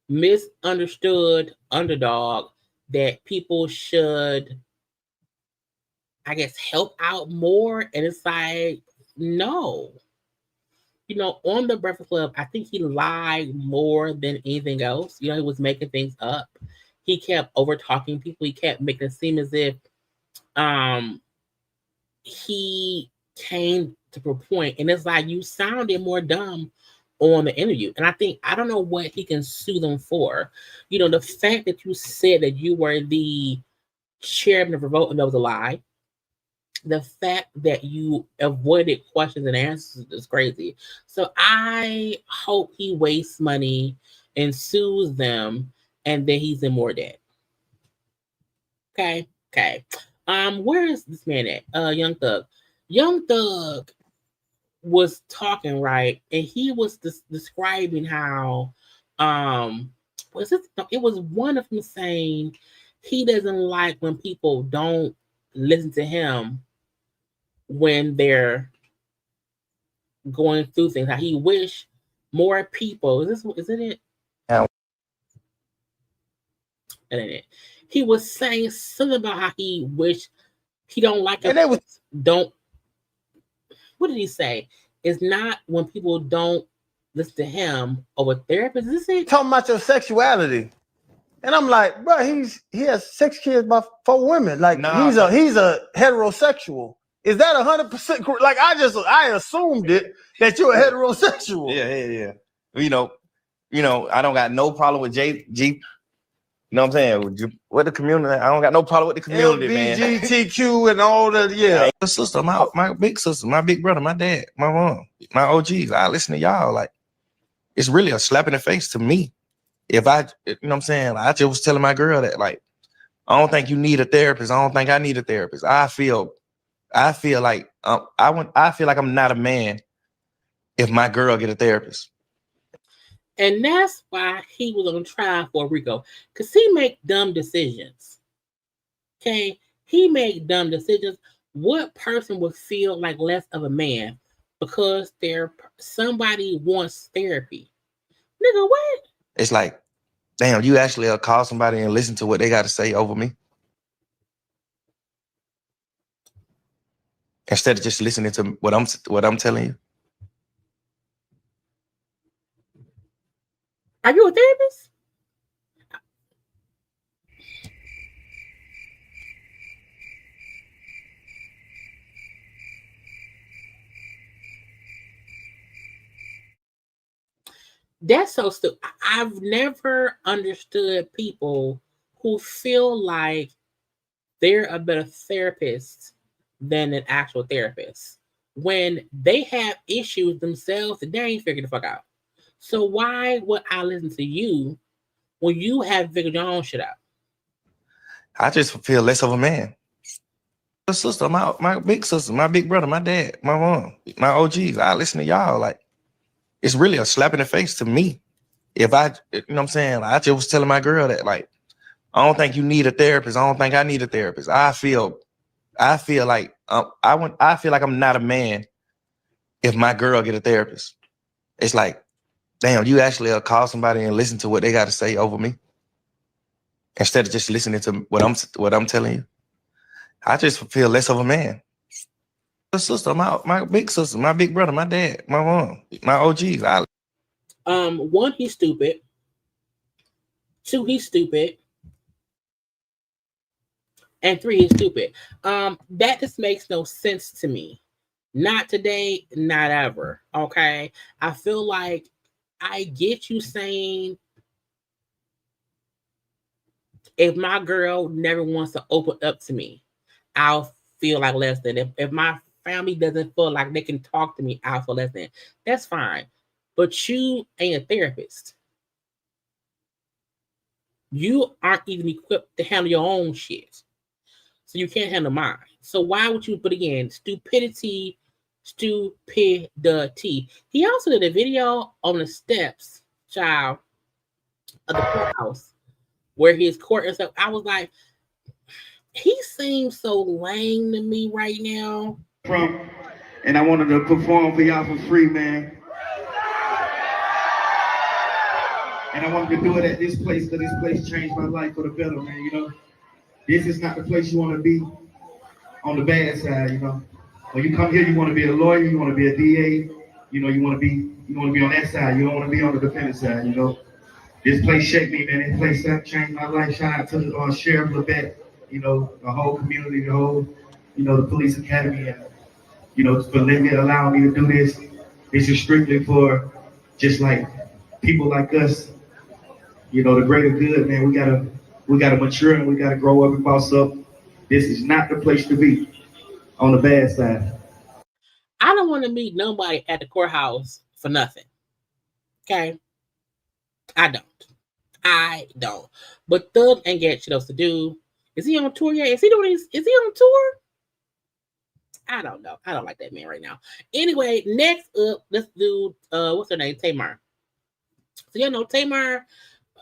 misunderstood underdog that people should, I guess, help out more. And it's like, no. You know, on the Breakfast Club, I think he lied more than anything else. You know, he was making things up. He kept over talking people. He kept making it seem as if he came to a point. And it's like, you sounded more dumb on the interview. And I don't know what he can sue them for. You know, the fact that you said that you were the chairman of Revolt and that was a lie. The fact that you avoided questions and answers is crazy. So I hope he wastes money and sues them, and then he's in more debt. Okay. Where is this man at? Young Thug. Young Thug was talking, right, and he was describing how was it? No, it was one of them saying he doesn't like when people don't listen to him when they're going through things. How he wish more people. Isn't it? Yeah. That ain't it. He was saying something about how he wished he don't like it. And they was don't. What did he say? It's not when people don't listen to him or a therapist. Is this it? talking about your sexuality. And I'm like, bro, he has 6 kids by 4 women. Like he's a heterosexual. Is that 100%? Like I assumed it that you're a heterosexual. Yeah. You know, I don't got no problem with G. You know what I'm saying? What the community? I don't got no problem with the community, man. LGBTQ and all that. Yeah. My sister, my big sister, my big brother, my dad, my mom, my OGs. I listen to y'all. Like, it's really a slap in the face to me. If I, you know what I'm saying? I just was telling my girl that, like, I don't think you need a therapist. I don't think I need a therapist. I feel like I feel like I'm not a man if my girl get a therapist. And that's why he was on trial for Rico. Because he make dumb decisions. Okay? He make dumb decisions. What person would feel like less of a man because somebody wants therapy? Nigga, what? It's like, damn, you actually call somebody and listen to what they got to say over me? Instead of just listening to what I'm telling you. Are you a therapist? That's so stupid. I've never understood people who feel like they're a better therapist than an actual therapist when they have issues themselves that they ain't figured the fuck out. So why would I listen to you when you have figured your own shit out? I just feel less of a man. My sister, my big sister, my big brother, my dad, my mom, my OGs. I listen to y'all. Like, it's really a slap in the face to me. If I, you know what I'm saying? I just was telling my girl that, like, I don't think you need a therapist. I don't think I need a therapist. I feel like I feel like I'm not a man if my girl get a therapist. It's like, damn, you actually call somebody and listen to what they got to say over me instead of just listening to what I'm telling you. I just feel less of a man. My sister, my big sister, my big brother, my dad, my mom, my OGs. One, he's stupid. 2, he's stupid. And 3, he's stupid. That just makes no sense to me. Not today, not ever. Okay. I feel like I get you saying if my girl never wants to open up to me, I'll feel like less than. If my family doesn't feel like they can talk to me, I'll feel less than. That's fine. But you ain't a therapist. You aren't even equipped to handle your own shit. So you can't handle mine. So why would you put again stupidity? He also did a video on the steps, child, of the courthouse where his court and stuff. I was like, he seems so lame to me right now. And I wanted to perform for y'all for free, man. And I wanted to do it at this place because this place changed my life for the better, man. You know, this is not the place you want to be on the bad side. You know, when you come here, you want to be a lawyer, you want to be a DA. You know, you want to be on that side. You don't want to be on the defendant side. You know, this place shaped me, man. This place changed my life. Shout out to the Sheriff Lebet. You know, the whole community, the whole, the police academy, and for allowing me to do this. This is strictly for just like people like us. The greater good, man. We gotta mature and we gotta grow up and boss up. This is not the place to be on the bad side. I don't want to meet nobody at the courthouse for nothing. Okay? I don't. But Thug ain't got shit else to do. Is he on tour yet? Is he on tour? I don't know. I don't like that man right now. Anyway, next up, let's do what's her name? Tamar. So Tamar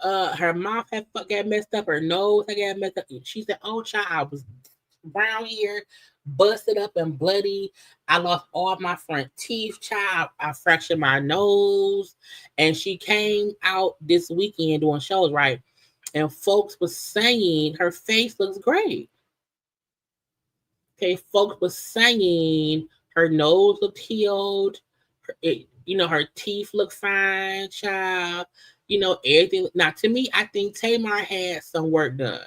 her mouth had got messed up, her nose had got messed up. She said, "Oh, child, I was brown hair, busted up and bloody. I lost all my front teeth, child. I fractured my nose." And she came out this weekend doing shows, right? And folks was saying her face looks great. Okay, folks was saying her nose looked healed. Her teeth look fine, child. Everything. Now, to me, I think Tamar had some work done.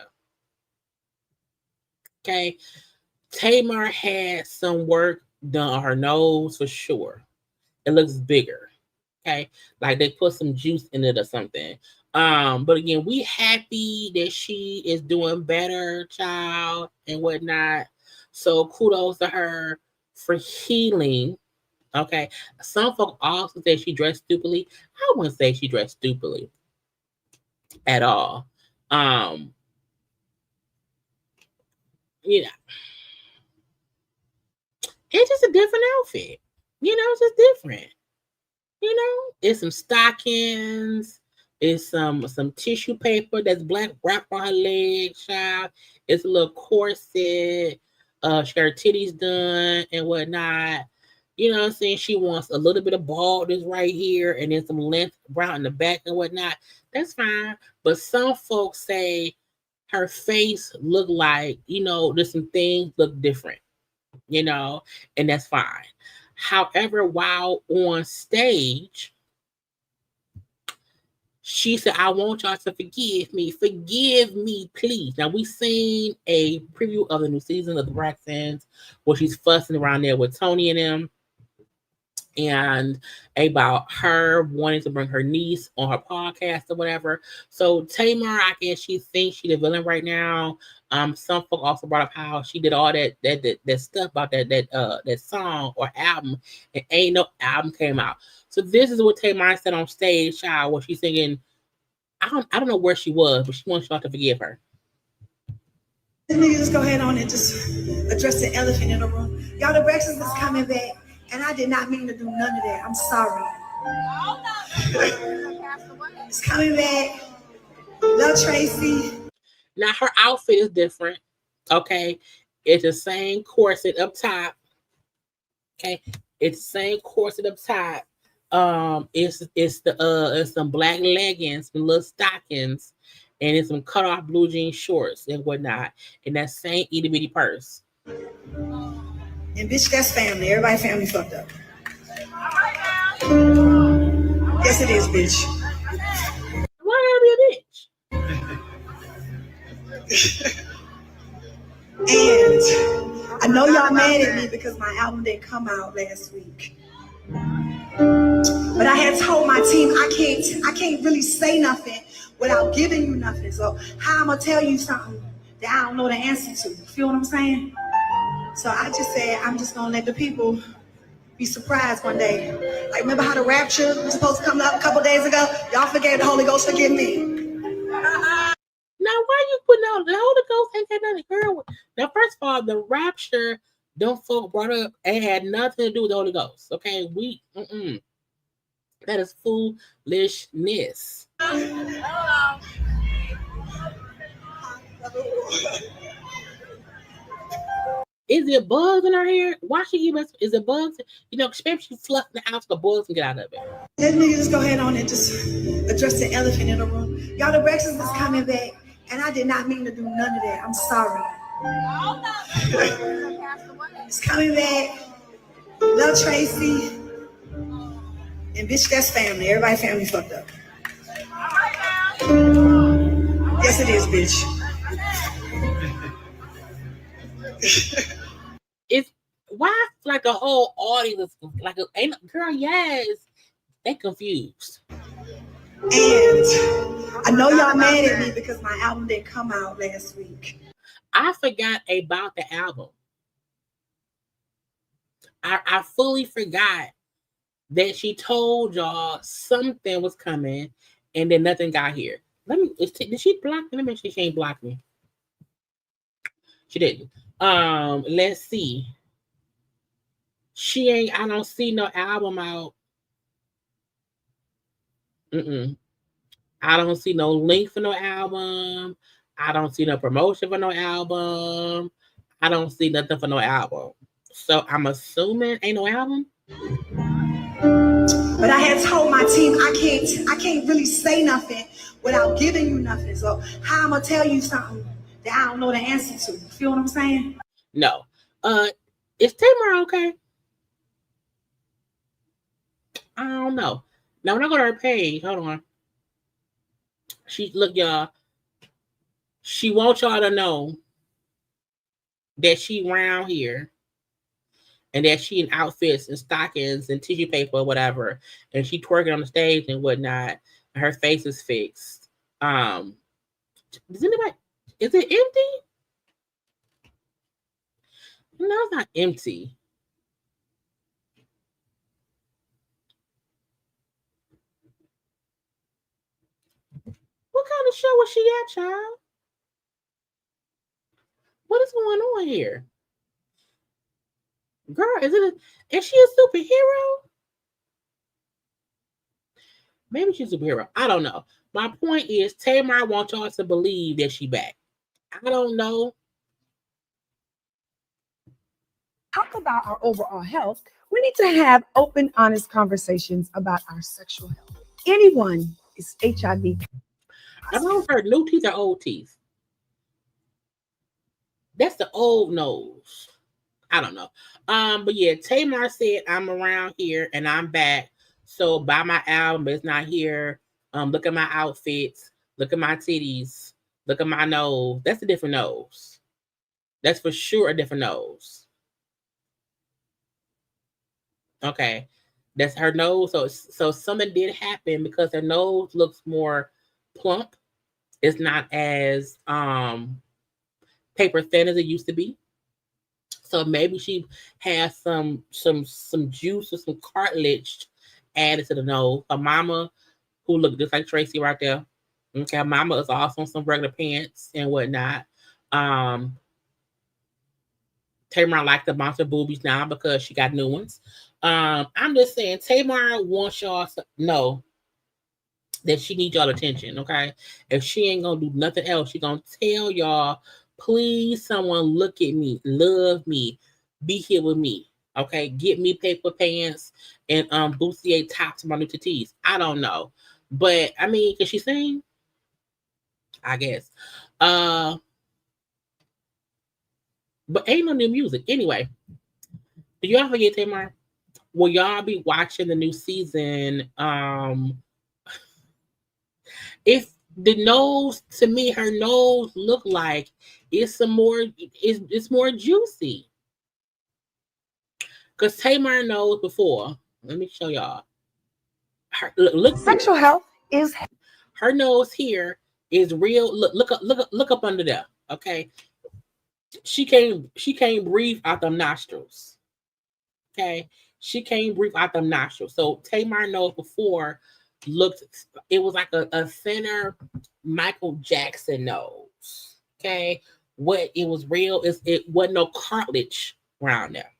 Okay, Tamar had some work done on her nose for sure. It looks bigger. Okay, like they put some juice in it or something. But again, we happy that she is doing better, child, and whatnot. So kudos to her for healing. Okay. Some folk also say she dressed stupidly. I wouldn't say she dressed stupidly at all. It's just a different outfit. It's just different. It's some stockings. It's some tissue paper that's black wrapped on her legs, child. It's a little corset. She got her titties done and whatnot. You know what I'm saying? She wants a little bit of baldness right here and then some length brown in the back and whatnot. That's fine. But some folks say her face look like, there's some things look different, and that's fine. However, while on stage, she said, "I want y'all to forgive me. Forgive me, please." Now, we've seen a preview of the new season of the Braxtons where she's fussing around there with Tony and them and about her wanting to bring her niece on her podcast or whatever. So Tamar, I guess she thinks she's the villain right now. Some folk also brought up how she did all that stuff about that song or album, and ain't no album came out. So this is what Tamar said on stage, child, where she's singing. I don't know where she was, but she wants y'all to forgive her. Let me just go ahead on and just address the elephant in the room. Y'all, the Braxtons is coming back, and I did not mean to do none of that. I'm sorry. It's coming back. Love Tracy. Now her outfit is different. Okay, it's the same corset up top. Okay, it's the same corset up top. It's some black leggings, some little stockings, and it's some cut off blue jean shorts and whatnot, and that same itty bitty purse. And bitch, that's family. Everybody family fucked up. Yes, it is, bitch. Why gotta be a bitch? And I know y'all mad at me because my album didn't come out last week. But I had told my team I can't really say nothing without giving you nothing. So how I'm gonna tell you something that I don't know the answer to? You feel what I'm saying? So I just said I'm just gonna let the people be surprised one day. Like, remember how the rapture was supposed to come up a couple days ago? Y'all forgave the Holy Ghost, forgive me. Now, why you putting out the Holy Ghost ain't got nothing to do with? Now, first of all, the rapture, them folk brought up, it had nothing to do with the Holy Ghost. Okay, that is foolishness. Is it bugs in her hair? Why she even? Is it bugs? Maybe she fluffed the house, the bugs can get out of it. Let me just go ahead on and just address the elephant in the room. Y'all, the Braxtons is coming back, and I did not mean to do none of that. I'm sorry. It's coming back. Love Tracy. And bitch, that's family. Everybody family fucked up. Yes, it is, bitch. It's why like the whole audience like ain't girl, yes, they confused. And I know y'all mad at me because my album didn't come out last week. I forgot about the album. I fully forgot that she told y'all something was coming and then nothing got here. Did she block me? Let me make sure she ain't blocked me. She didn't. Let's see. I don't see no album out. I I don't see no link for no album. I don't see no promotion for no album. I don't see nothing for no album. So I'm assuming ain't no album. But I had told my team I can't really say nothing without giving you nothing. So how I'm gonna tell you something that I don't know the answer to? You feel what I'm saying? No. Is Tamar okay? I don't know. Now when I go to her page, hold on. Look, y'all. She wants y'all to know that she around here and that she in outfits and stockings and tissue paper or whatever, and she twerking on the stage and whatnot, and her face is fixed. Does anybody, is it empty? No, it's not empty. What kind of show was she at, child? What is going on here? Girl, is she a superhero? Maybe she's a superhero. I don't know. My point is, Tamar wants y'all to believe that she back. I don't know. Talk about our overall health. We need to have open, honest conversations about our sexual health. Anyone is HIV. I've always heard new teeth are old teeth. That's the old nose. I don't know. But yeah, Tamar said I'm around here and I'm back. So buy my album, it's not here. Look at my outfits, look at my titties, look at my nose. That's a different nose. That's for sure a different nose. Okay. That's her nose. So something did happen because her nose looks more plump. It's not as paper thin as it used to be. So maybe she has some juice or some cartilage added to the nose. Her mama, who looked just like Tracy right there. Okay, her mama is also on some regular pants and whatnot. Tamar likes to bounce her boobies now because she got new ones. I'm just saying, Tamar wants y'all to know that she needs y'all attention, okay? If she ain't gonna do nothing else, she gonna tell y'all, please, someone look at me, love me, be here with me, okay? Get me paper pants and bustier tops to my new titties. I don't know, but I mean, can she sing? I guess. But ain't no new music anyway. Do y'all forget Tamar? Will y'all be watching the new season? If the nose, to me, her nose look like it's more juicy. Because Tamar knows before. Let me show y'all. Look sexual health is her nose here is real. Look up under there. Okay. She can't breathe out them nostrils. Okay. She can't breathe out them nostrils. So Tamar nose before it was like a thinner Michael Jackson nose. Okay. What it was real is it wasn't no cartilage around there.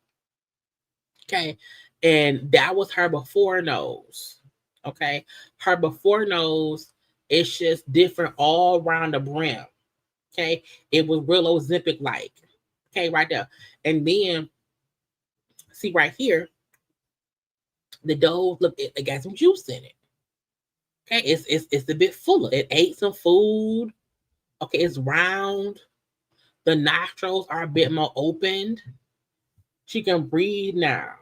Okay. And that was her before nose. Okay. Her before nose, it's just different all around the brim. Okay. It was real Ozempic like. Okay, right there. And then see right here, the nose look, it got some juice in it. Okay, it's a bit fuller. It ate some food. Okay, it's round. The nostrils are a bit more opened. She can breathe now.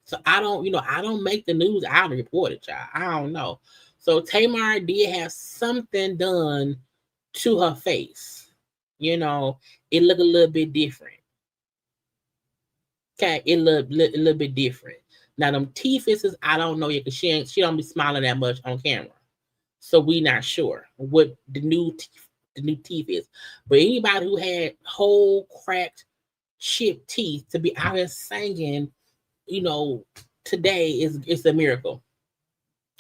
So I don't make the news. I don't report it, y'all. I don't know. So Tamar did have something done to her face. It looked a little bit different. Okay, it looked a little bit different. Now them teeth is I don't know yet because she don't be smiling that much on camera. So we not sure what the new teeth is. But anybody who had whole cracked chipped teeth to be out here singing, today it's a miracle.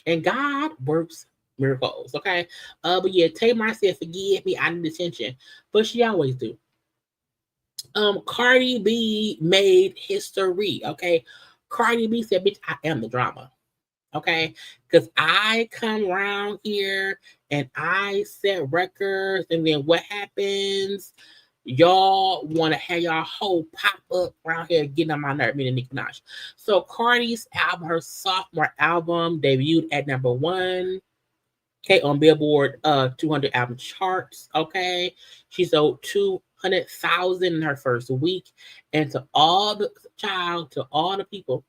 And God works miracles, okay? But yeah, Tamar said, forgive me, I need attention. But she always do. Cardi B made history, okay? Cardi B said, bitch, I am the drama. Okay, because I come around here and I set records, and then what happens? Y'all want to have y'all whole pop up around here getting on my nerve, meaning Nicki Minaj. So Cardi's album, her sophomore album, debuted at number 1. Okay, on Billboard 200 album charts. Okay, she sold 200,000 in her first week, and to all the people,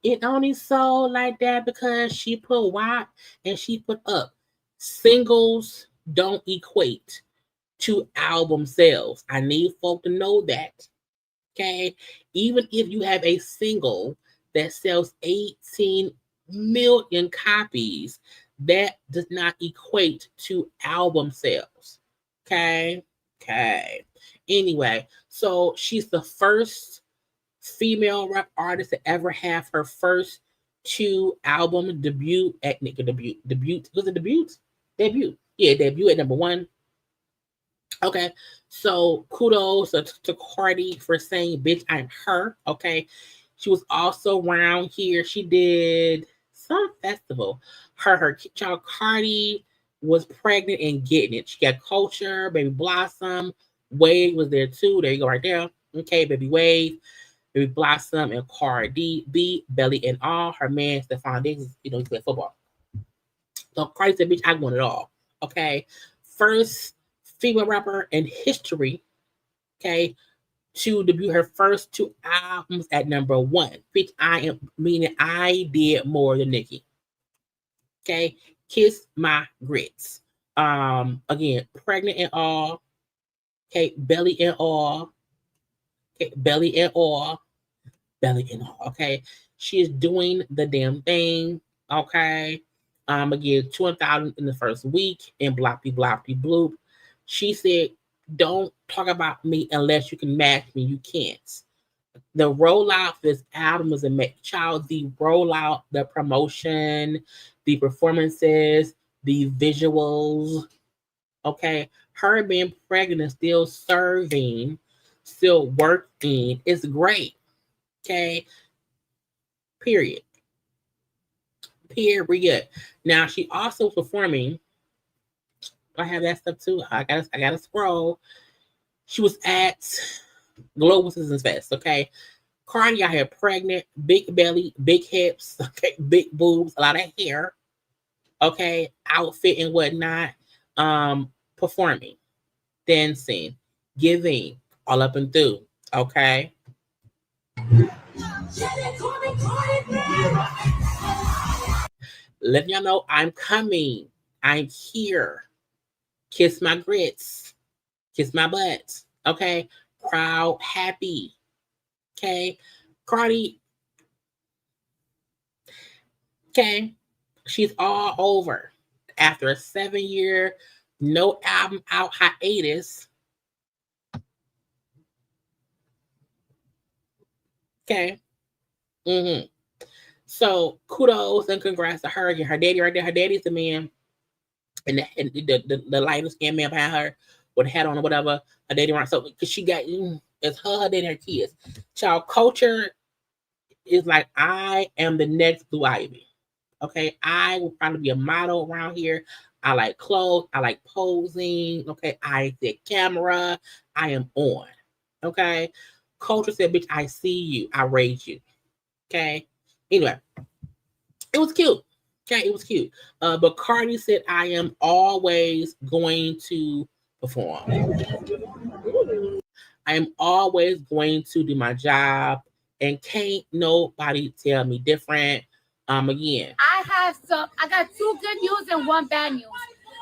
it only sold like that because she put WAP and she put up. Singles don't equate to album sales. I need folk to know that. Okay, even if you have a single that sells 18 million copies, that does not equate to album sales. Okay. Anyway, so she's the first female rap artist to ever have her first 2 album debut at debut. Was it debut? Yeah, debut at number 1. Okay, so kudos to Cardi for saying, bitch, I'm her. Okay, she was also around here. She did some festival. Her child Cardi was pregnant and getting it. She got Culture, Baby Blossom. Wave was there too. There you go, right there. Okay, Baby Wave, Baby Blossom, and Cardi B, Belly and All. Her man, Stephon Diggs, he played football. So Cardi said, bitch, I want it all. Okay, first female rapper in history, okay, to debut her first 2 albums at number 1. Bitch, I did more than Nicki. Okay, Kiss My Grits. Again, Pregnant and All. Okay, Belly and All. Okay, Belly and All. Okay, she is doing the damn thing. Okay, again, 200,000 in the first week, and bloppy bloop. She said, don't talk about me unless you can match me. You can't. The rollout for this album is a child. The rollout, the promotion, the performances, the visuals. Okay. Her being pregnant, still serving, still working. It's great. Okay. Period. Now, she also performing. I have that stuff too. I gotta scroll. She was at Global Citizens Fest. Okay, Cardi out here pregnant, big belly, big hips, okay, big boobs, a lot of hair. Okay, outfit and whatnot. Performing, dancing, giving, all up and through. Okay. Let y'all know I'm coming. I'm here. Kiss my grits. Kiss my butt. Okay. Proud, happy. Okay. Cardi. Okay. She's all over. After a 7-year, no album out hiatus. Okay. So kudos and congrats to her. Again, her daddy right there. Her daddy's the man. And the lighter skinned man behind her with a hat on or whatever. Her daddy right. So because she got it's her daddy, her kids. Child culture is like, I am the next Blue Ivy. Okay. I will probably be a model around here. I like clothes. I like posing. Okay. I did camera. I am on. Okay. Culture said, bitch, I see you. I raised you. Okay. Anyway, it was cute. Okay, it was cute. But Cardi said, I am always going to perform. I am always going to do my job, and can't nobody tell me different. Again, I got 2 good news and 1 bad news.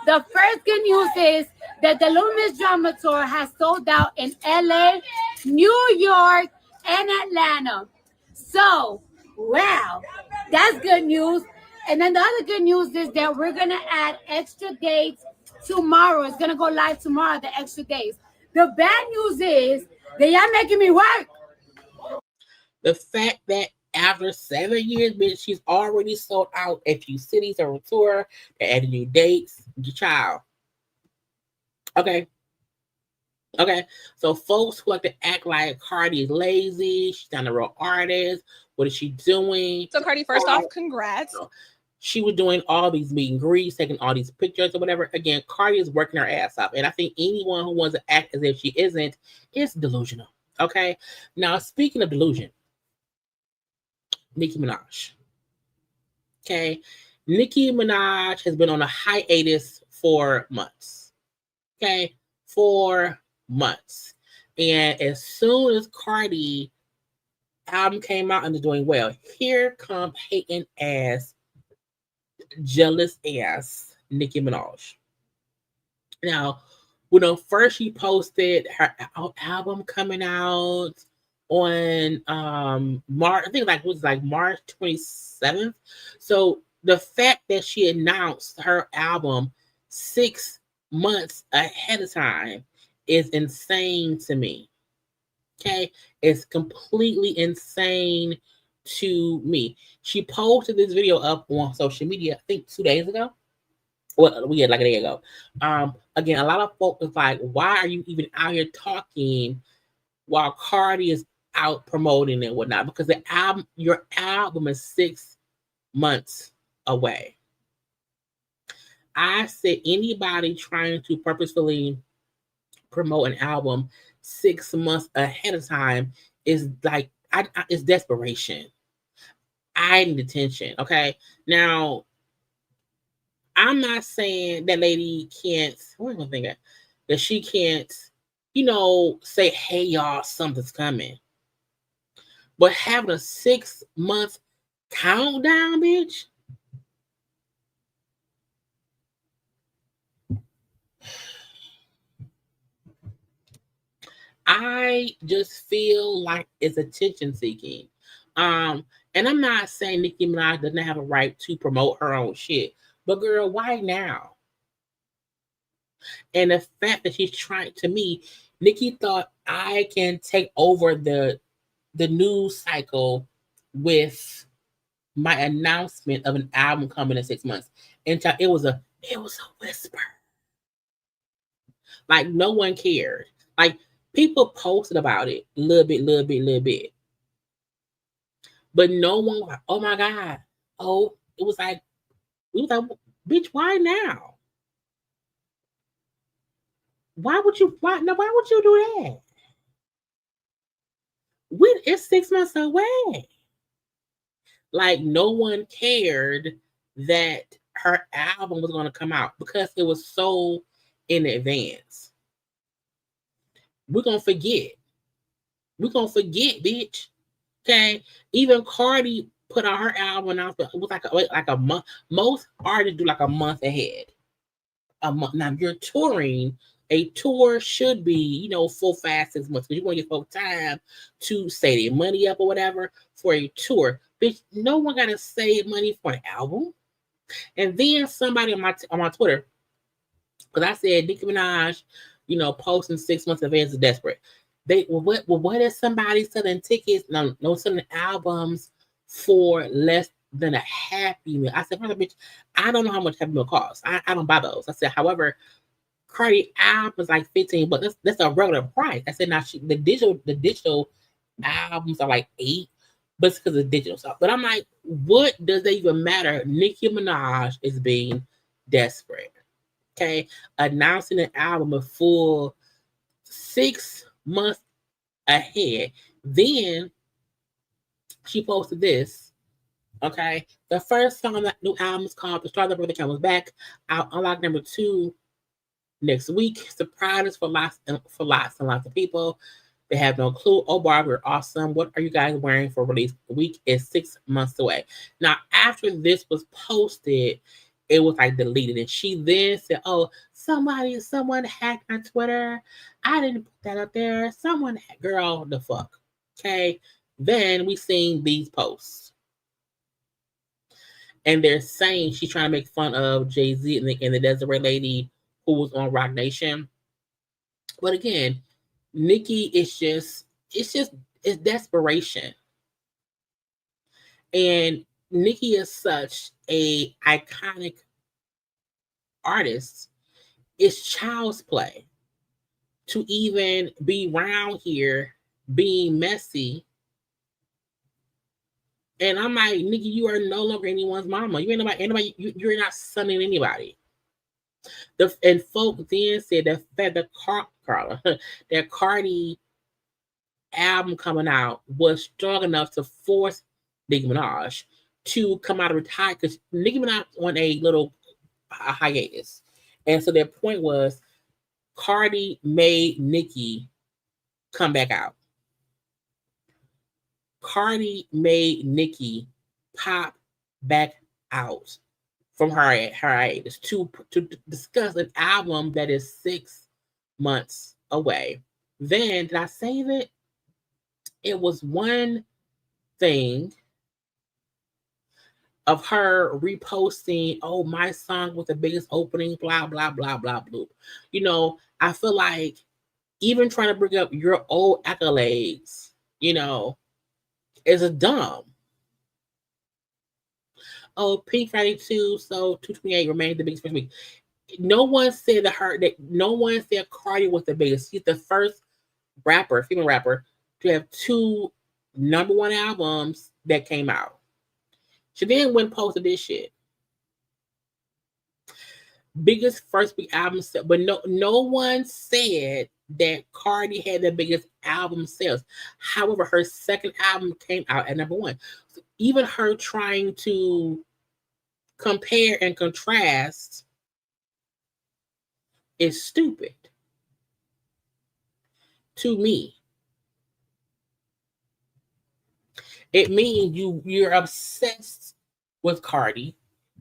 The first good news is that the Little Miss Drama Tour has sold out in LA, New York, and Atlanta. So, wow, that's good news. And then the other good news is that we're going to add extra dates tomorrow. It's going to go live tomorrow, the extra dates. The bad news is that y'all making me work. The fact that after 7 years, bitch, she's already sold out a few cities on tour. They're adding new dates. Your child. Okay. Okay, so folks who like to act like Cardi is lazy, she's not a real artist. What is she doing? So Cardi, first off, congrats. She was doing all these meet and greets, taking all these pictures or whatever. Again, Cardi is working her ass off. And I think anyone who wants to act as if she isn't is delusional. Okay. Now, speaking of delusion, Nicki Minaj. Okay. Nicki Minaj has been on a hiatus for months. Okay. 4 months. And as soon as Cardi album came out and is doing well, here come hating ass, jealous ass Nicki Minaj. Now, first she posted her album coming out on March, I think March 27th. So the fact that she announced her album 6 months ahead of time is insane to me. Okay, it's completely insane to me. She posted this video up on social media, I think 2 days ago. Well, we had like a day ago. Again, a lot of folks is like, why are you even out here talking while Cardi is out promoting and whatnot? Because your album is 6 months away. I said anybody trying to purposefully promote an album 6 months ahead of time is like, it's desperation. I need attention. Okay. Now, I'm not saying that lady can't, what am I thinking? That she can't, say, hey, y'all, something's coming. But having a 6 month countdown, bitch. I just feel like it's attention seeking. And I'm not saying Nicki Minaj doesn't have a right to promote her own shit, but girl, why now? And the fact that she's trying, to me, Nicki thought I can take over the news cycle with my announcement of an album coming in 6 months. And it was a whisper. Like no one cared. Like people posted about it a little bit. But no one was like, oh my God. Oh, it was like, bitch, why now? Why would you do that? It's 6 months away. Like no one cared that her album was going to come out because it was so in advance. We're going to forget. Bitch. Okay. Even Cardi put out her album announcement. It was like a month. Most artists do like a month ahead. A month. Now you're touring. A tour should be, full fast 6 months because you want to get folks time to save their money up or whatever for a tour. Bitch, no one got to save money for an album. And then somebody on my Twitter, because I said Nicki Minaj, posting 6 months in advance is desperate. What is somebody selling tickets? No selling albums for less than a Happy Meal? I said, bitch, I don't know how much Happy Meal costs. I don't buy those. I said, however, Cardi album is like $15, but that's a regular price. I said, now the digital albums are like $8, but it's because of digital stuff. But I'm like, what does that even matter? Nicki Minaj is being desperate. Okay, announcing an album a full 6 months ahead. Then she posted this. Okay, the first song on that new album is called "The Start of the Comes Back." I'll unlock number 2 next week. Surprises for lots and lots of people. They have no clue. Oh, Barb, we're awesome. What are you guys wearing for release? The week is 6 months away. Now, after this was posted, it was like deleted. And she then said, oh, someone hacked my Twitter. I didn't put that up there. Girl, the fuck. Okay. Then we seen these posts. And they're saying she's trying to make fun of Jay-Z and the Desiree lady who was on Rock Nation. But again, Nicki it's desperation. And Nicki is such a iconic artist. It's child's play to even be around here being messy. And I'm like, nigga, you are no longer anyone's mama. You ain't anybody, you're not sonning anybody. And folk then said that Carla, that Cardi album coming out was strong enough to force Nicki Minaj to come out of retire, because Nicki Minaj on a little hiatus. And so their point was Cardi made Nicki come back out. Cardi made Nicki pop back out from her hiatus to discuss an album that is 6 months away. Then, did I save it? It was one thing of her reposting, oh, my song with the biggest opening, blah, blah, blah, blah, blah. You know, I feel like even trying to bring up your old accolades, you know, is a dumb. Oh, Pink Friday 2, so 228 remained the biggest first week. No one said no one said Cardi was the biggest. She's the first rapper, female rapper, to have 2 #1 albums that came out. She then went and posted this shit. Biggest first week album sale, but no one said that Cardi had the biggest album sales. However, her second album came out at #1. So even her trying to compare and contrast is stupid to me. It means you're obsessed with Cardi.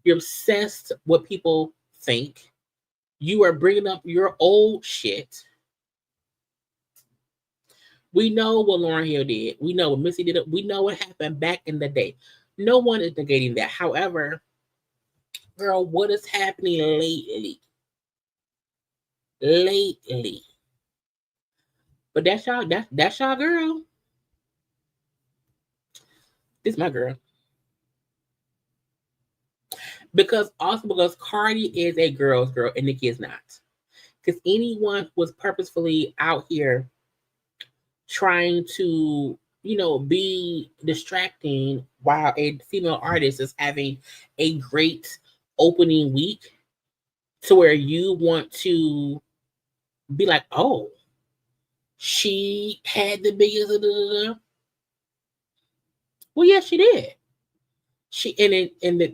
You're obsessed with what people think. You are bringing up your old shit. We know what Lauryn Hill did. We know what Missy did. We know what happened back in the day. No one is negating that. However, girl, what is happening lately? But that's y'all girl. This is my girl. Because Cardi is a girl's girl and Nicki is not. Because anyone who was purposefully out here trying to, you know, be distracting while a female artist is having a great opening week, to where you want to be like, oh, she had the biggest. Well, yes, she did.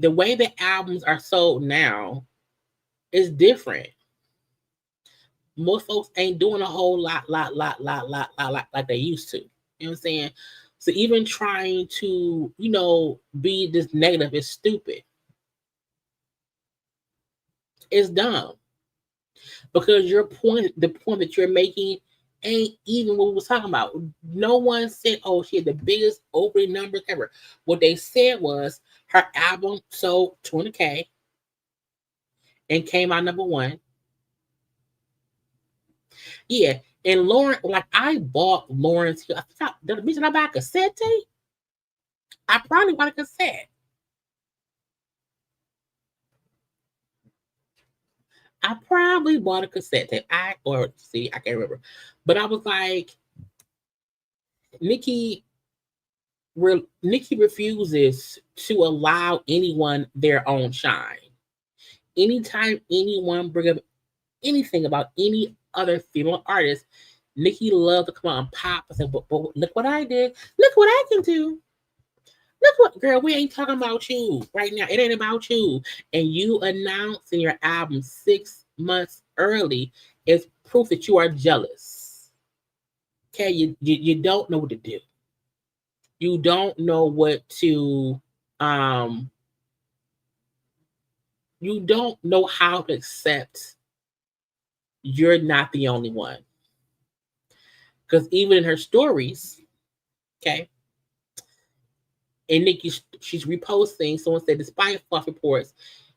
The way the albums are sold now is different. Most folks ain't doing a whole lot like they used to. You know what I'm saying? So even trying to, you know, be this negative is stupid. It's dumb. Because the point that you're making ain't even what we was talking about. No one said, oh, she had the biggest opening numbers ever. What they said was her album sold 20K and came out #1. Yeah, and Lauryn, like I bought Lauryn's. The reason I buy a cassette tape, I probably bought a cassette. I probably bought a cassette tape. I can't remember. But I was like, Nicki refuses to allow anyone their own shine. Anytime anyone bring up anything about any other female artist, Nicki loves to come out and pop and say, but look what I did. Look what I can do. Look what, girl, we ain't talking about you right now. It ain't about you. And you announcing your album 6 months early is proof that you are jealous. Okay, you don't know what to do. You don't know what to, you don't know how to accept you're not the only one. Because even in her stories, okay, and Nicki, she's reposting, someone said, despite false reports,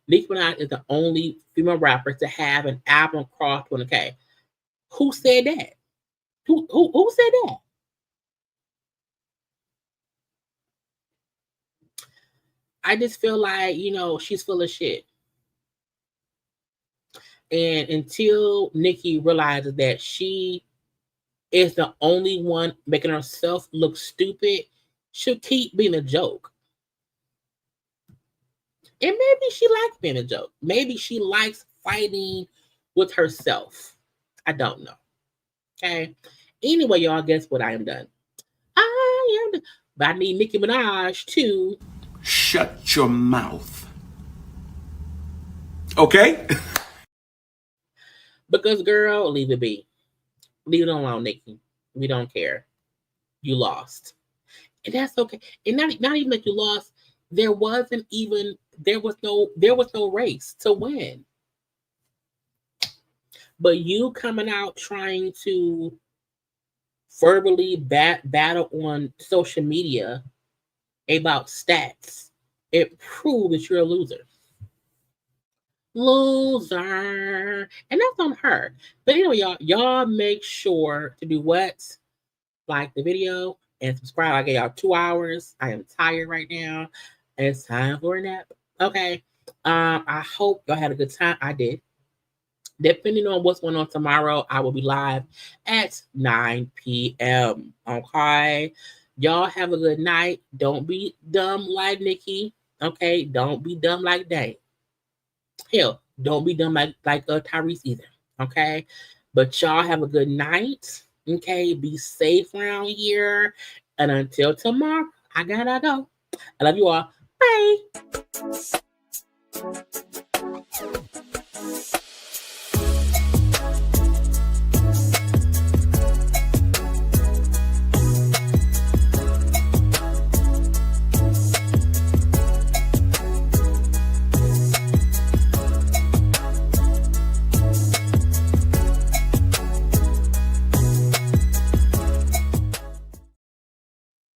Nicki Minaj is the only female rapper to have an album cross 20K. Who said that? Who said that? I just feel like, you know, she's full of shit. And until Nicki realizes that she is the only one making herself look stupid should keep being a joke. And maybe she likes being a joke. Maybe she likes fighting with herself. I don't know. Okay. Anyway, y'all, guess what? I am done. I am done. But I need Nicki Minaj to shut your mouth. Okay? Because, girl, leave it be. Leave it alone, Nicki. We don't care. You lost. And that's okay. And not even that you lost. There was no race to win. But you coming out trying to verbally battle on social media about stats, it proves that you're a loser. Loser. And that's on her. But anyway, y'all make sure to do what? Like the video and subscribe. I gave y'all 2 hours. I am tired right now. It's time for a nap. Okay. I hope y'all had a good time. I did. Depending on what's going on tomorrow, I will be live at 9 p.m. Okay. Y'all have a good night. Don't be dumb like Nicki. Okay. Don't be dumb like Day. Hell, don't be dumb like Tyrese either. Okay. But y'all have a good night. Okay. Be safe around here. And until tomorrow, I gotta go. I love you all. Bye.